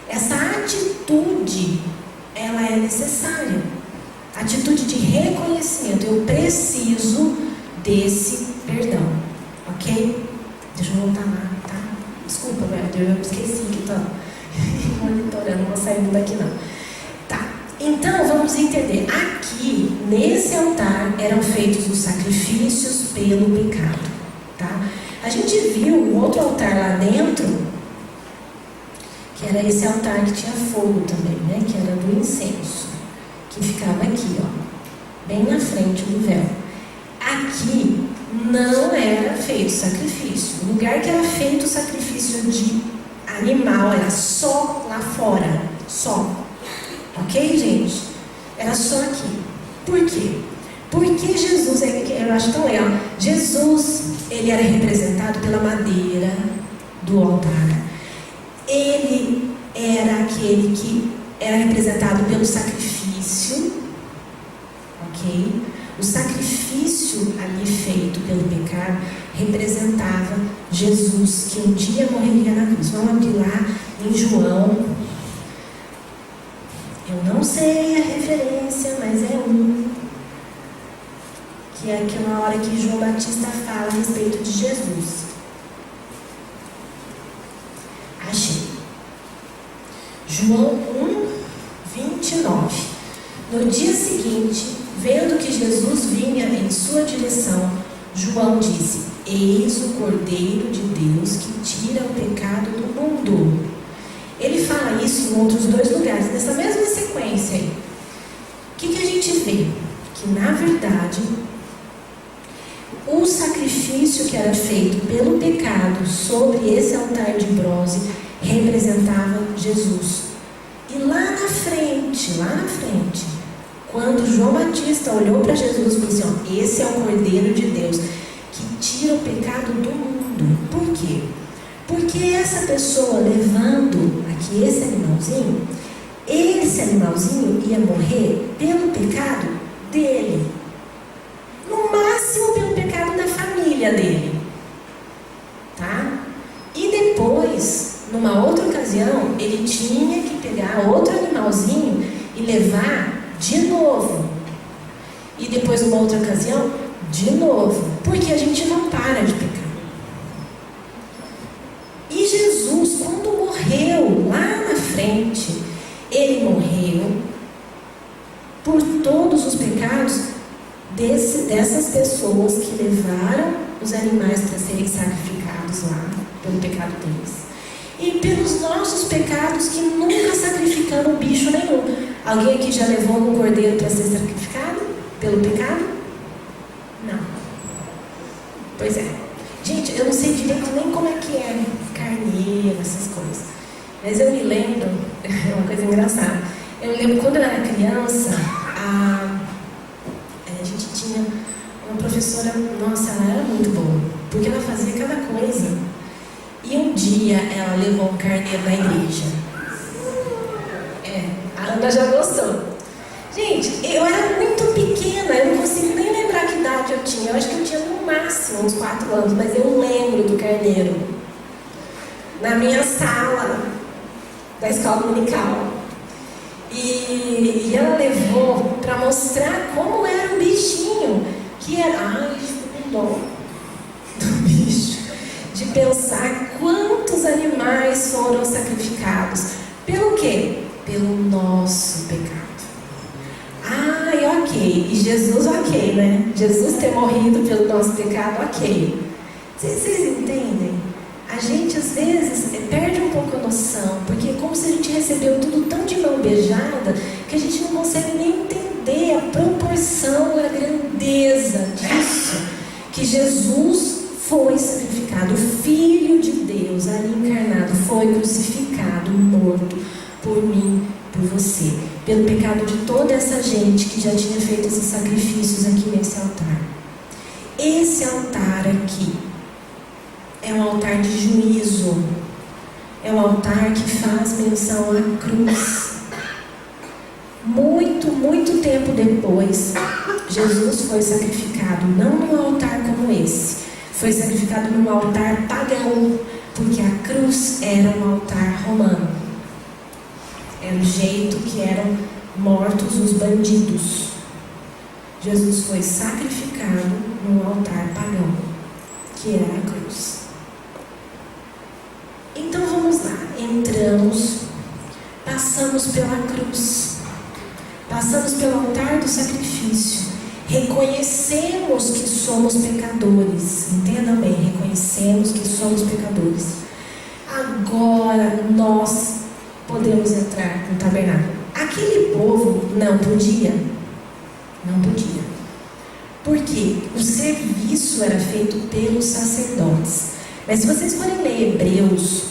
Speaker 1: Essa atitude, ela é necessária. Atitude de reconhecimento. Eu preciso desse perdão. Ok? Deixa eu voltar lá, tá? Desculpa, eu esqueci que estou monitorando, não vou sair daqui não. Tá. Então, vamos entender. Aqui, nesse altar, eram feitos os sacrifícios pelo pecado. Tá? A gente viu um outro altar lá dentro, que era esse altar que tinha fogo também, né? Que era do incenso, que ficava aqui, ó, bem na frente do véu. Aqui não era feito sacrifício. O lugar que era feito o sacrifício de animal era só lá fora. Só. Ok, gente? Era só aqui. Por quê? Porque Jesus, eu acho tão legal, Jesus, ele era representado pela madeira do altar. Ele era aquele que era representado pelo sacrifício. Ok? O sacrifício ali feito pelo pecado representava Jesus, que um dia morreria na cruz. Vamos abrir lá em João. Eu não sei a referência, mas é que é aquela hora que João Batista fala a respeito de Jesus. Achei. João 1:29. No dia seguinte, vendo que Jesus vinha em sua direção, João disse: Eis o Cordeiro de Deus que tira o pecado do mundo. Ele fala isso em outros dois lugares, nessa mesma sequência aí. O que a gente vê? Que, na verdade, o sacrifício que era feito pelo pecado sobre esse altar de bronze representava Jesus. E lá na frente, quando João Batista olhou para Jesus e falou assim: ó, esse é o Cordeiro de Deus que tira o pecado do mundo. Por quê? Porque essa pessoa levando aqui esse animalzinho ia morrer pelo pecado dele. No máximo pelo pecado da família dele. Tá? E depois, numa outra ocasião, ele tinha que pegar outro animalzinho e levar de novo. E depois, numa outra ocasião, de novo. Porque a gente não para de pecar. E Jesus, quando morreu lá na frente, ele morreu por todos os pecados dessas pessoas que levaram os animais para serem sacrificados lá, pelo pecado deles. E pelos nossos pecados que nunca sacrificaram bicho nenhum. Alguém aqui já levou um cordeiro para ser sacrificado pelo pecado? Não. Pois é. Gente, eu não sei direito nem como é que é carneiro, essas coisas. Mas eu me lembro, é uma coisa engraçada. Eu me lembro quando eu era criança, a gente tinha uma professora, nossa, ela era muito boa, porque ela fazia cada coisa. E um dia ela levou um carneiro na igreja. A Ana já gostou. Gente, eu era muito pequena, eu não consigo nem lembrar que idade eu tinha. Eu acho que eu tinha no máximo uns 4 anos, mas eu lembro do carneiro. Na minha sala da escola dominical. E ela levou para mostrar como era o bichinho. Que era, ai, fico com dó do bicho. De pensar quantos animais foram sacrificados. Pelo quê? Pelo nosso pecado. Ai, ok. E Jesus, ok, né? Jesus ter morrido pelo nosso pecado, ok. Vocês entendem? A gente, às vezes, perde um pouco a noção, porque é como se a gente recebeu tudo tão de mão beijada, que a gente não consegue nem entender ver a proporção, a grandeza disso, que Jesus foi sacrificado, o Filho de Deus ali encarnado, foi crucificado, morto por mim, por você, pelo pecado de toda essa gente que já tinha feito esses sacrifícios aqui nesse altar. Esse altar aqui é um altar de juízo, é um altar que faz menção à cruz. Muito tempo depois, Jesus foi sacrificado, não num altar como esse, foi sacrificado num altar pagão, porque a cruz era um altar romano. Era o jeito que eram mortos os bandidos. Jesus foi sacrificado num altar pagão, que era a cruz. Então vamos lá, entramos, passamos pela cruz, passamos pelo altar do sacrifício, reconhecemos que somos pecadores, entendam bem, reconhecemos que somos pecadores. Agora nós podemos entrar no tabernáculo. Aquele povo não podia. Porque o serviço era feito pelos sacerdotes. Mas se vocês forem ler Hebreus,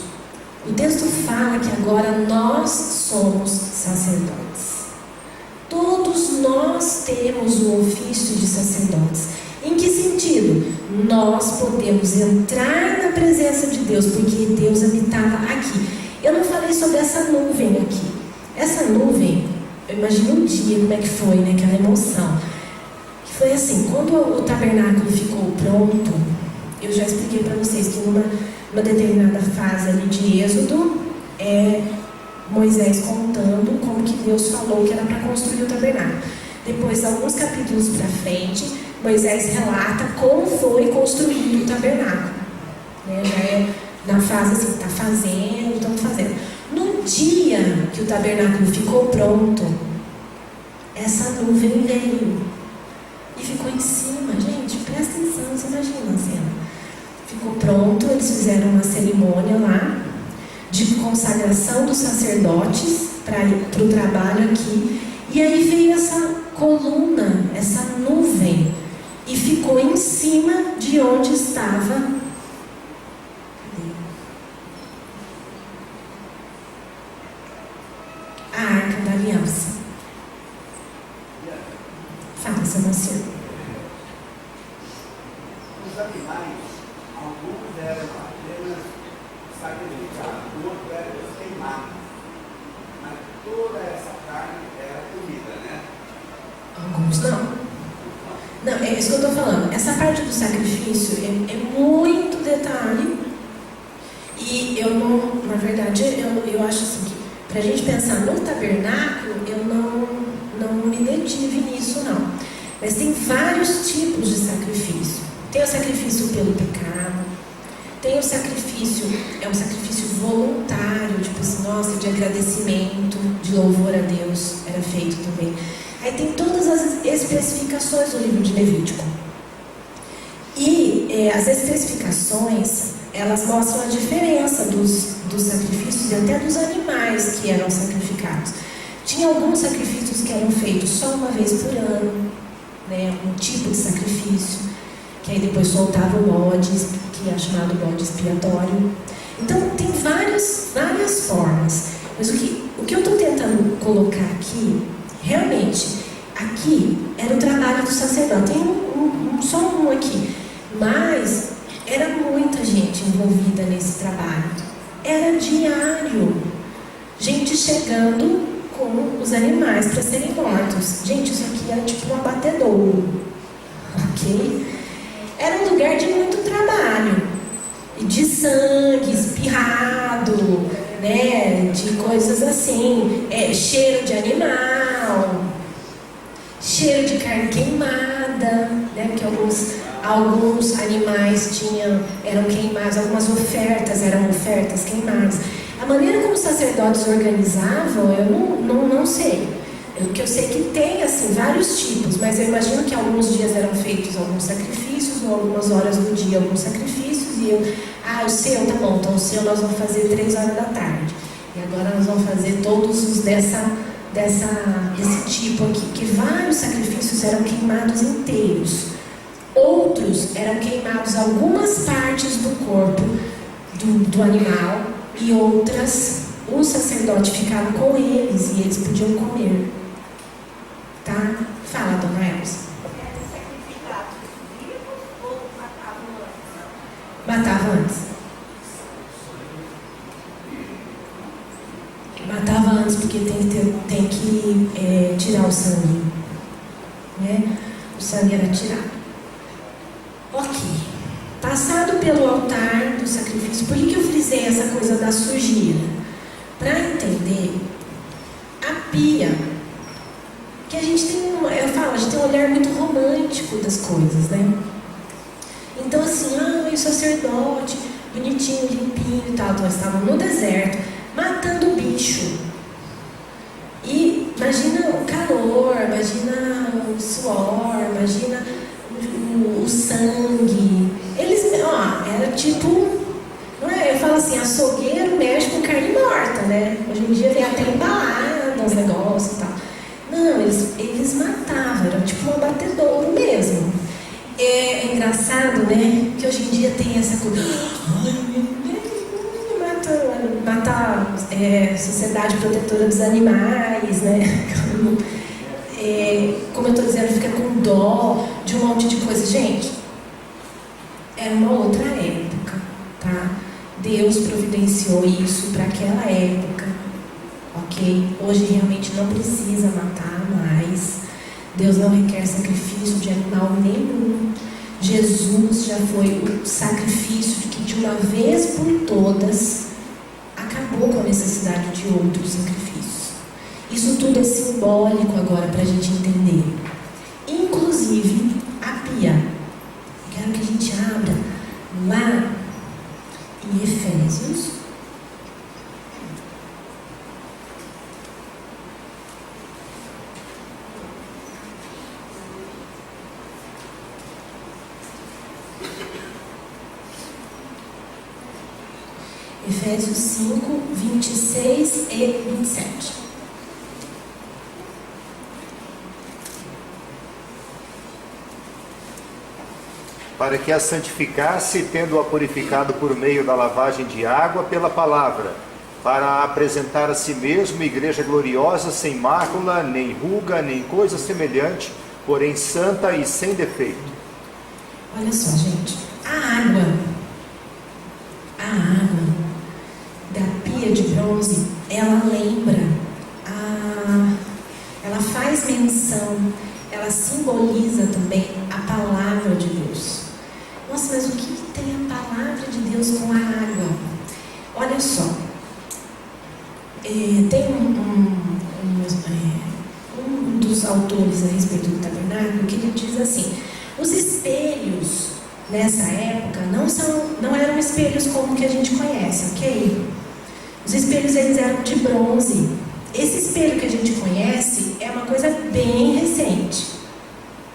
Speaker 1: o texto fala que agora nós somos sacerdotes. Todos nós temos o ofício de sacerdotes. Em que sentido? Nós podemos entrar na presença de Deus, porque Deus habitava aqui. Eu não falei sobre essa nuvem aqui. Essa nuvem, eu imagino um dia como é que foi, né? Aquela emoção. Que foi assim, quando o tabernáculo ficou pronto, eu já expliquei para vocês que numa determinada fase ali de Êxodo, Moisés contando como que Deus falou que era para construir o tabernáculo. Depois, alguns capítulos para frente, Moisés relata como foi construído o tabernáculo. Já é na fase assim, está fazendo, estamos fazendo. No dia que o tabernáculo ficou pronto, essa nuvem veio e ficou em cima. Gente, presta atenção, você imagina a cena. Ficou pronto, eles fizeram uma cerimônia lá de consagração dos sacerdotes para o trabalho aqui. E aí veio essa coluna, essa nuvem, e ficou em cima de onde estava a Arca da Aliança. Fala, seu Marcelo.
Speaker 4: Os animais, alguns eram apenas sacrificados, outros eram queimados. Mas toda essa carne era comida, né?
Speaker 1: Alguns não. Não, é isso que eu estou falando. Essa parte do sacrifício é muito detalhe. E eu não, na verdade, eu acho assim que para a gente pensar no tabernáculo, eu não me detive nisso, não. Mas tem vários tipos de sacrifício. Tem o sacrifício pelo pecado, tem o sacrifício, é um sacrifício voluntário, tipo assim, nossa, de agradecimento, de louvor a Deus, era feito também. Aí tem todas as especificações do livro de Levítico. E as especificações, elas mostram a diferença dos sacrifícios e até dos animais que eram sacrificados. Tinha alguns sacrifícios que eram feitos só uma vez por ano, né, um tipo de sacrifício, que aí depois soltava o bode, que é chamado bode expiatório. Então tem várias formas. Mas o que eu estou tentando colocar aqui, realmente, aqui era o trabalho do sacerdote. Tem só um aqui, mas era muita gente envolvida nesse trabalho. Era diário. Gente chegando com os animais para serem mortos. Gente, isso aqui era tipo um abatedouro. Ok? Era um lugar de muito trabalho. E de sangue espirrado, né? De coisas assim. Cheiro de animal. Cheiro de carne queimada, né? Porque alguns animais eram queimados, algumas ofertas eram ofertas queimadas. A maneira como os sacerdotes organizavam, eu não sei. O que eu sei é que tem assim, vários tipos, mas eu imagino que alguns dias eram feitos alguns sacrifícios, ou algumas horas do dia alguns sacrifícios, e o seu, tá bom, então o seu nós vamos fazer 3 horas da tarde. E agora nós vamos fazer todos os dessa desse tipo aqui, que vários sacrifícios eram queimados inteiros. Outros eram queimados algumas partes do corpo do animal, e outras o sacerdote ficava com eles e eles podiam comer. Tá? Fala, dona Elza.
Speaker 5: Eram sacrificados vivos ou matavam antes?
Speaker 1: Matava antes. Matava antes porque tem que tirar o sangue. Né? O sangue era tirado. Ok. Passado pelo altar do sacrifício, por que eu frisei essa coisa da sujeira? Para entender a pia, que a gente tem a gente tem um olhar muito romântico das coisas, né? Então assim, o sacerdote, bonitinho, limpinho e tal, nós estávamos no deserto, matando bicho. E imagina o calor, imagina o suor, imagina o sangue. Eles, era tipo, não é? Eu falo assim, açougueiro mexe com carne morta, né? Hoje em dia vem até embalada os negócios e tal. Não, eles matavam, era tipo um abatedouro mesmo. É engraçado, né? Que hoje em dia tem essa coisa. Matar Sociedade Protetora dos Animais, né? Como eu estou dizendo, fica com dó de um monte de coisa. Gente, era uma outra época, tá? Deus providenciou isso para aquela época, ok? Hoje realmente não precisa matar mais. Deus não requer sacrifício de animal nenhum. Jesus já foi o sacrifício que de uma vez por todas acabou com a necessidade de outros sacrifícios. Isso tudo é simbólico agora para a gente entender. Inclusive a pia. Quero que a gente abra lá em Efésios. Efésios 5, 26 e 27.
Speaker 2: Para que a santificasse, tendo-a purificado por meio da lavagem de água pela palavra, para a apresentar a si mesmo igreja gloriosa, sem mácula, nem ruga, nem coisa semelhante, porém santa e sem defeito.
Speaker 1: Olha só, gente, a água da pia de bronze, ela lembra, ela faz menção, ela simboliza também a palavra de Deus. Nossa, mas o que tem a palavra de Deus com a água? Olha só, tem um dos autores a respeito do tabernáculo que ele diz assim: os espelhos nessa época não eram espelhos como que a gente conhece, ok? Os espelhos eles eram de bronze. Esse espelho que a gente conhece é uma coisa bem recente,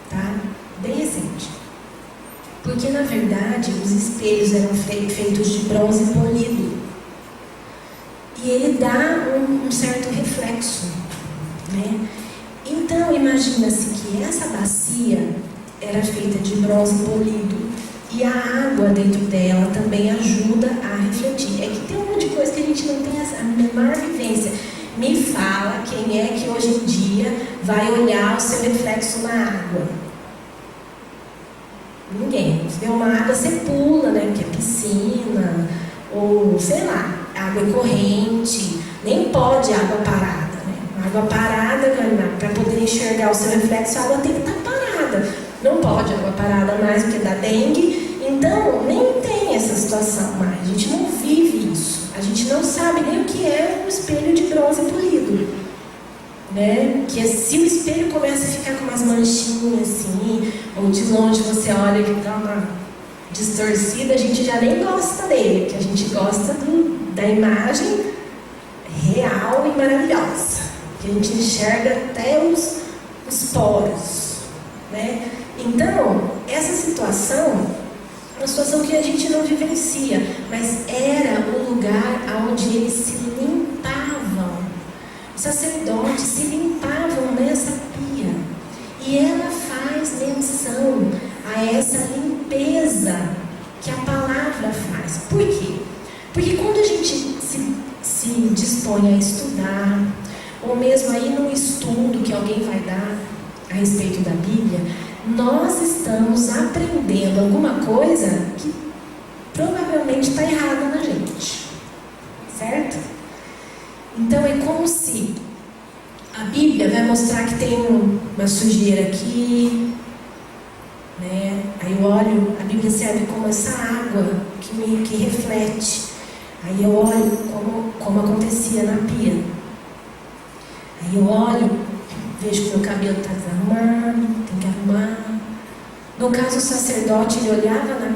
Speaker 1: tá? Bem recente. Porque na verdade os espelhos eram feitos de bronze polido. E ele dá um certo reflexo, né? Então imagina-se que essa bacia era feita de bronze polido e a água dentro dela também ajuda a refletir. É que tem um monte de coisa que a gente não tem a menor vivência. Me fala quem é que hoje em dia vai olhar o seu reflexo na água. Ninguém. Se vê uma água, você pula, né? Porque é piscina, ou sei lá, água corrente. Nem pode água parada, né? Água parada, para poder enxergar o seu reflexo, a água tem que estar parada. Não pode água parada mais, porque dá dengue. Então, nem tem essa situação mais. A gente não vive isso. A gente não sabe nem o que é um espelho de bronze polido, né? Que se o espelho começa a ficar com umas manchinhas assim, ou de longe você olha que dá uma distorcida, a gente já nem gosta dele, que a gente gosta da imagem real e maravilhosa, que a gente enxerga até os poros, né? Então, essa situação é uma situação que a gente não vivencia, mas era o lugar onde eles se limpavam Os sacerdotes se limpavam nessa pia. E ela faz menção a essa limpeza que a palavra faz. Por quê? Porque quando a gente se dispõe a estudar, ou mesmo aí num estudo que alguém vai dar a respeito da Bíblia, nós estamos aprendendo alguma coisa que provavelmente está errada na gente, certo? Então é como se a Bíblia vai mostrar que tem uma sujeira aqui, né? Aí eu olho, a Bíblia serve como essa água que reflete. Aí eu olho como acontecia na pia. Aí eu olho, vejo que meu cabelo está desarrumado, tem que arrumar. No caso, o sacerdote, ele olhava na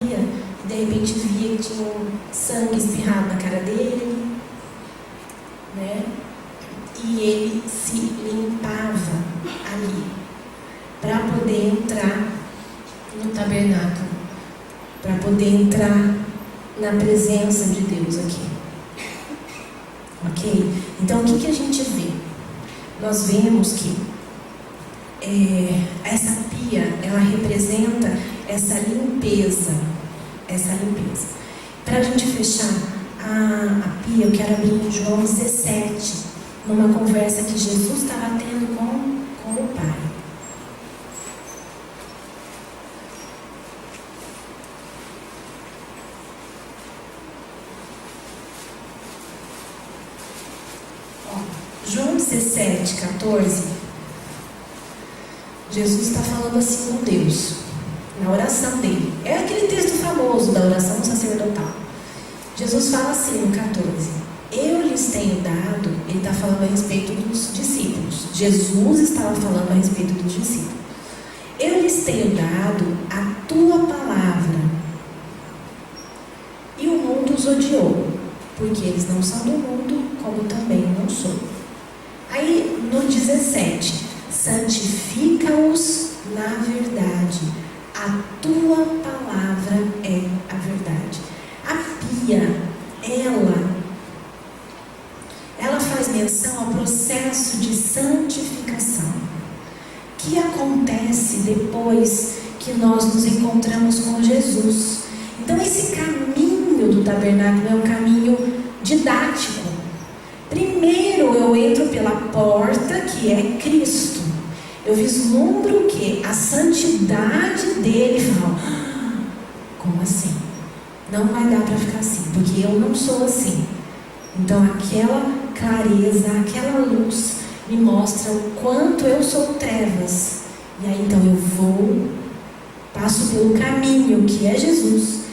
Speaker 1: pia e de repente via que tinha sangue espirrado na cara dele, né? E ele se limpava ali para poder entrar no tabernáculo, para poder entrar na presença de Deus aqui. Ok? Então, o que a gente vê? Nós vemos que essa pia, ela representa essa limpeza. Para a gente fechar a pia, eu quero abrir em João 17, numa conversa que Jesus estava tendo com o Pai. João 17, 14, Jesus está falando assim com Deus, na oração dele. É aquele texto famoso da oração sacerdotal. Jesus fala assim no 14: eu lhes tenho dado, ele está falando a respeito dos discípulos. Jesus estava falando a respeito dos discípulos. Eu lhes tenho dado a tua palavra, e o mundo os odiou, porque eles não são do mundo, como também não sou. Aí no 17, santifica-os na verdade, a tua palavra é a verdade. A pia, ela faz menção ao processo de santificação que acontece depois que nós nos encontramos com Jesus. Então esse caminho do tabernáculo é um caminho didático. Primeiro eu entro pela porta, que é Cristo. Eu vislumbro que a santidade dele, fala, como assim? Não vai dar para ficar assim, porque eu não sou assim. Então aquela clareza, aquela luz me mostra o quanto eu sou trevas. E aí então eu passo pelo caminho que é Jesus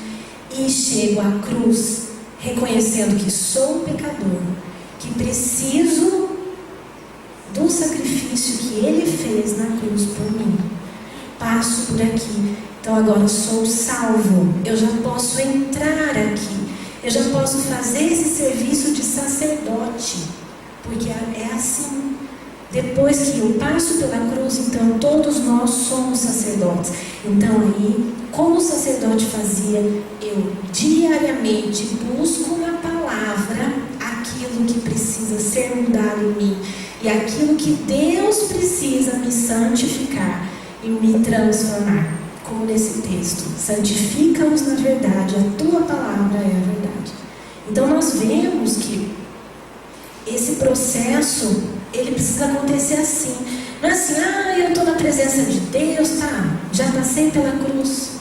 Speaker 1: e chego à cruz, reconhecendo que sou pecador, que preciso do sacrifício que ele fez na cruz por mim. Passo por aqui. Então agora sou salvo. Eu já posso entrar aqui. Eu já posso fazer esse serviço de sacerdote. Porque é assim. Depois que eu passo pela cruz, então todos nós somos sacerdotes. Então aí, como o sacerdote fazia, eu diariamente busco na palavra aquilo que precisa ser mudado em mim. E aquilo que Deus precisa me santificar e me transformar. Como nesse texto, santifica-os na verdade, a tua palavra é a verdade. Então nós vemos que esse processo, ele precisa acontecer assim. Não é assim, eu estou na presença de Deus, tá? Já passei pela cruz,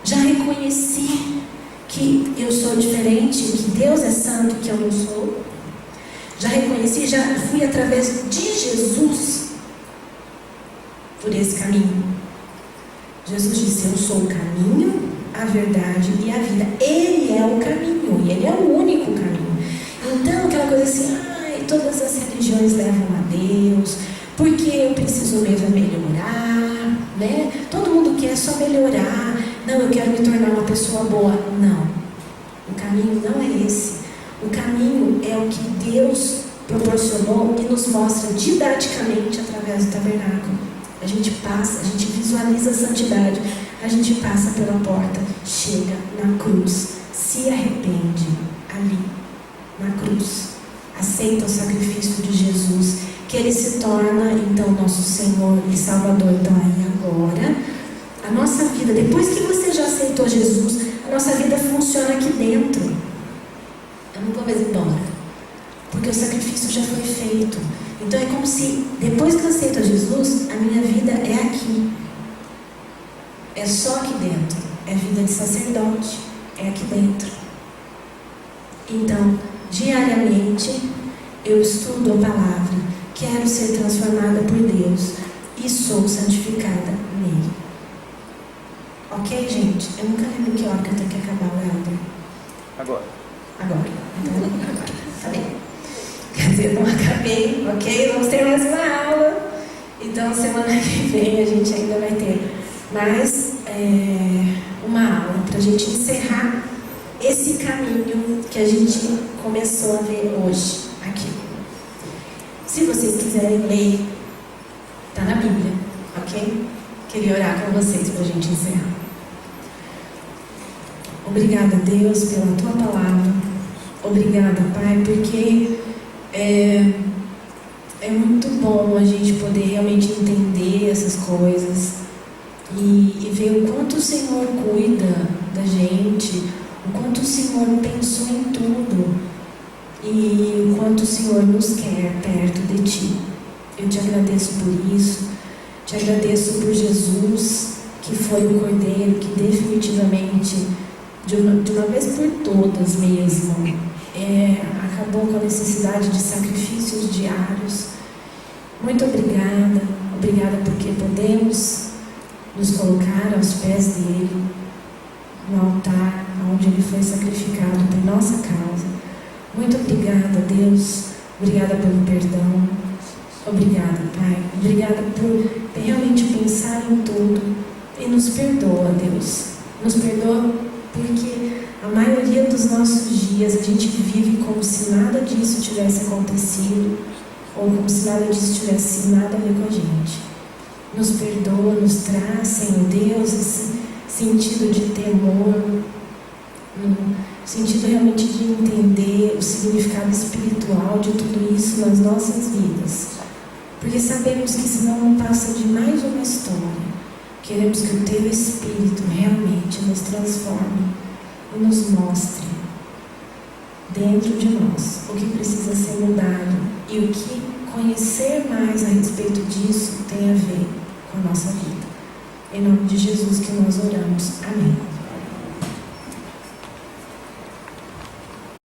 Speaker 1: já reconheci que eu sou diferente, que Deus é santo, que eu não sou. Já reconheci, já fui através de Jesus por esse caminho. Jesus disse, eu sou o caminho, a verdade e a vida. Ele é o caminho, e ele é o único caminho. Então aquela coisa assim, todas as religiões levam a Deus, porque eu preciso mesmo melhorar, né? Todo mundo quer só melhorar. Não, eu quero me tornar uma pessoa boa. Não, o caminho não é esse. O caminho é o que Deus proporcionou e nos mostra didaticamente através do tabernáculo. A gente passa, a gente visualiza a santidade, a gente passa pela porta, chega na cruz, se arrepende ali, na cruz. aceita o sacrifício de Jesus, que Ele se torna então nosso Senhor e Salvador. Então aí agora, a nossa vida, depois que você já aceitou Jesus, a nossa vida funciona aqui dentro. Eu não vou mais embora, porque o sacrifício já foi feito. Então é como se, depois que eu aceito Jesus, a minha vida é aqui. É só aqui dentro. É vida de sacerdote. É aqui dentro. Então, diariamente, eu estudo a palavra. Quero ser transformada por Deus. E sou santificada nele. Ok, gente? Eu nunca lembro que hora que eu tenho que acabar o Helder.
Speaker 2: Agora.
Speaker 1: Agora. Então, tá bem. Quer dizer, não acabei, ok? Vamos ter mais uma aula. Então, semana que vem a gente ainda vai ter mais uma aula para a gente encerrar esse caminho que a gente começou a ver hoje aqui. Se vocês quiserem ler, está na Bíblia, ok? Queria orar com vocês para a gente encerrar. Obrigada, Deus, pela Tua palavra. Obrigada, Pai, porque é muito bom a gente poder realmente entender essas coisas e ver o quanto o Senhor cuida da gente, o quanto o Senhor pensou em tudo e o quanto o Senhor nos quer perto de Ti. Eu Te agradeço por isso, Te agradeço por Jesus, que foi o Cordeiro que definitivamente, de uma vez por todas mesmo, acabou com a necessidade de sacrifícios diários. Muito obrigada, obrigada porque podemos nos colocar aos pés dele, no altar onde ele foi sacrificado por nossa causa. Muito obrigada, Deus, obrigada pelo perdão, obrigada, Pai, obrigada por realmente pensar em tudo e nos perdoa, Deus, nos perdoa porque a maioria dos nossos dias a gente vive como se nada disso tivesse acontecido ou como se nada disso tivesse nada a ver com a gente. Nos perdoa, nos traz, Senhor Deus, esse sentido de temor, no sentido realmente de entender o significado espiritual de tudo isso nas nossas vidas. Porque sabemos que senão não passa de mais uma história. Queremos que o Teu Espírito realmente nos transforme e nos mostre dentro de nós o que precisa ser mudado e o que conhecer mais a respeito disso tem a ver com a nossa vida. Em nome de Jesus que nós oramos. Amém.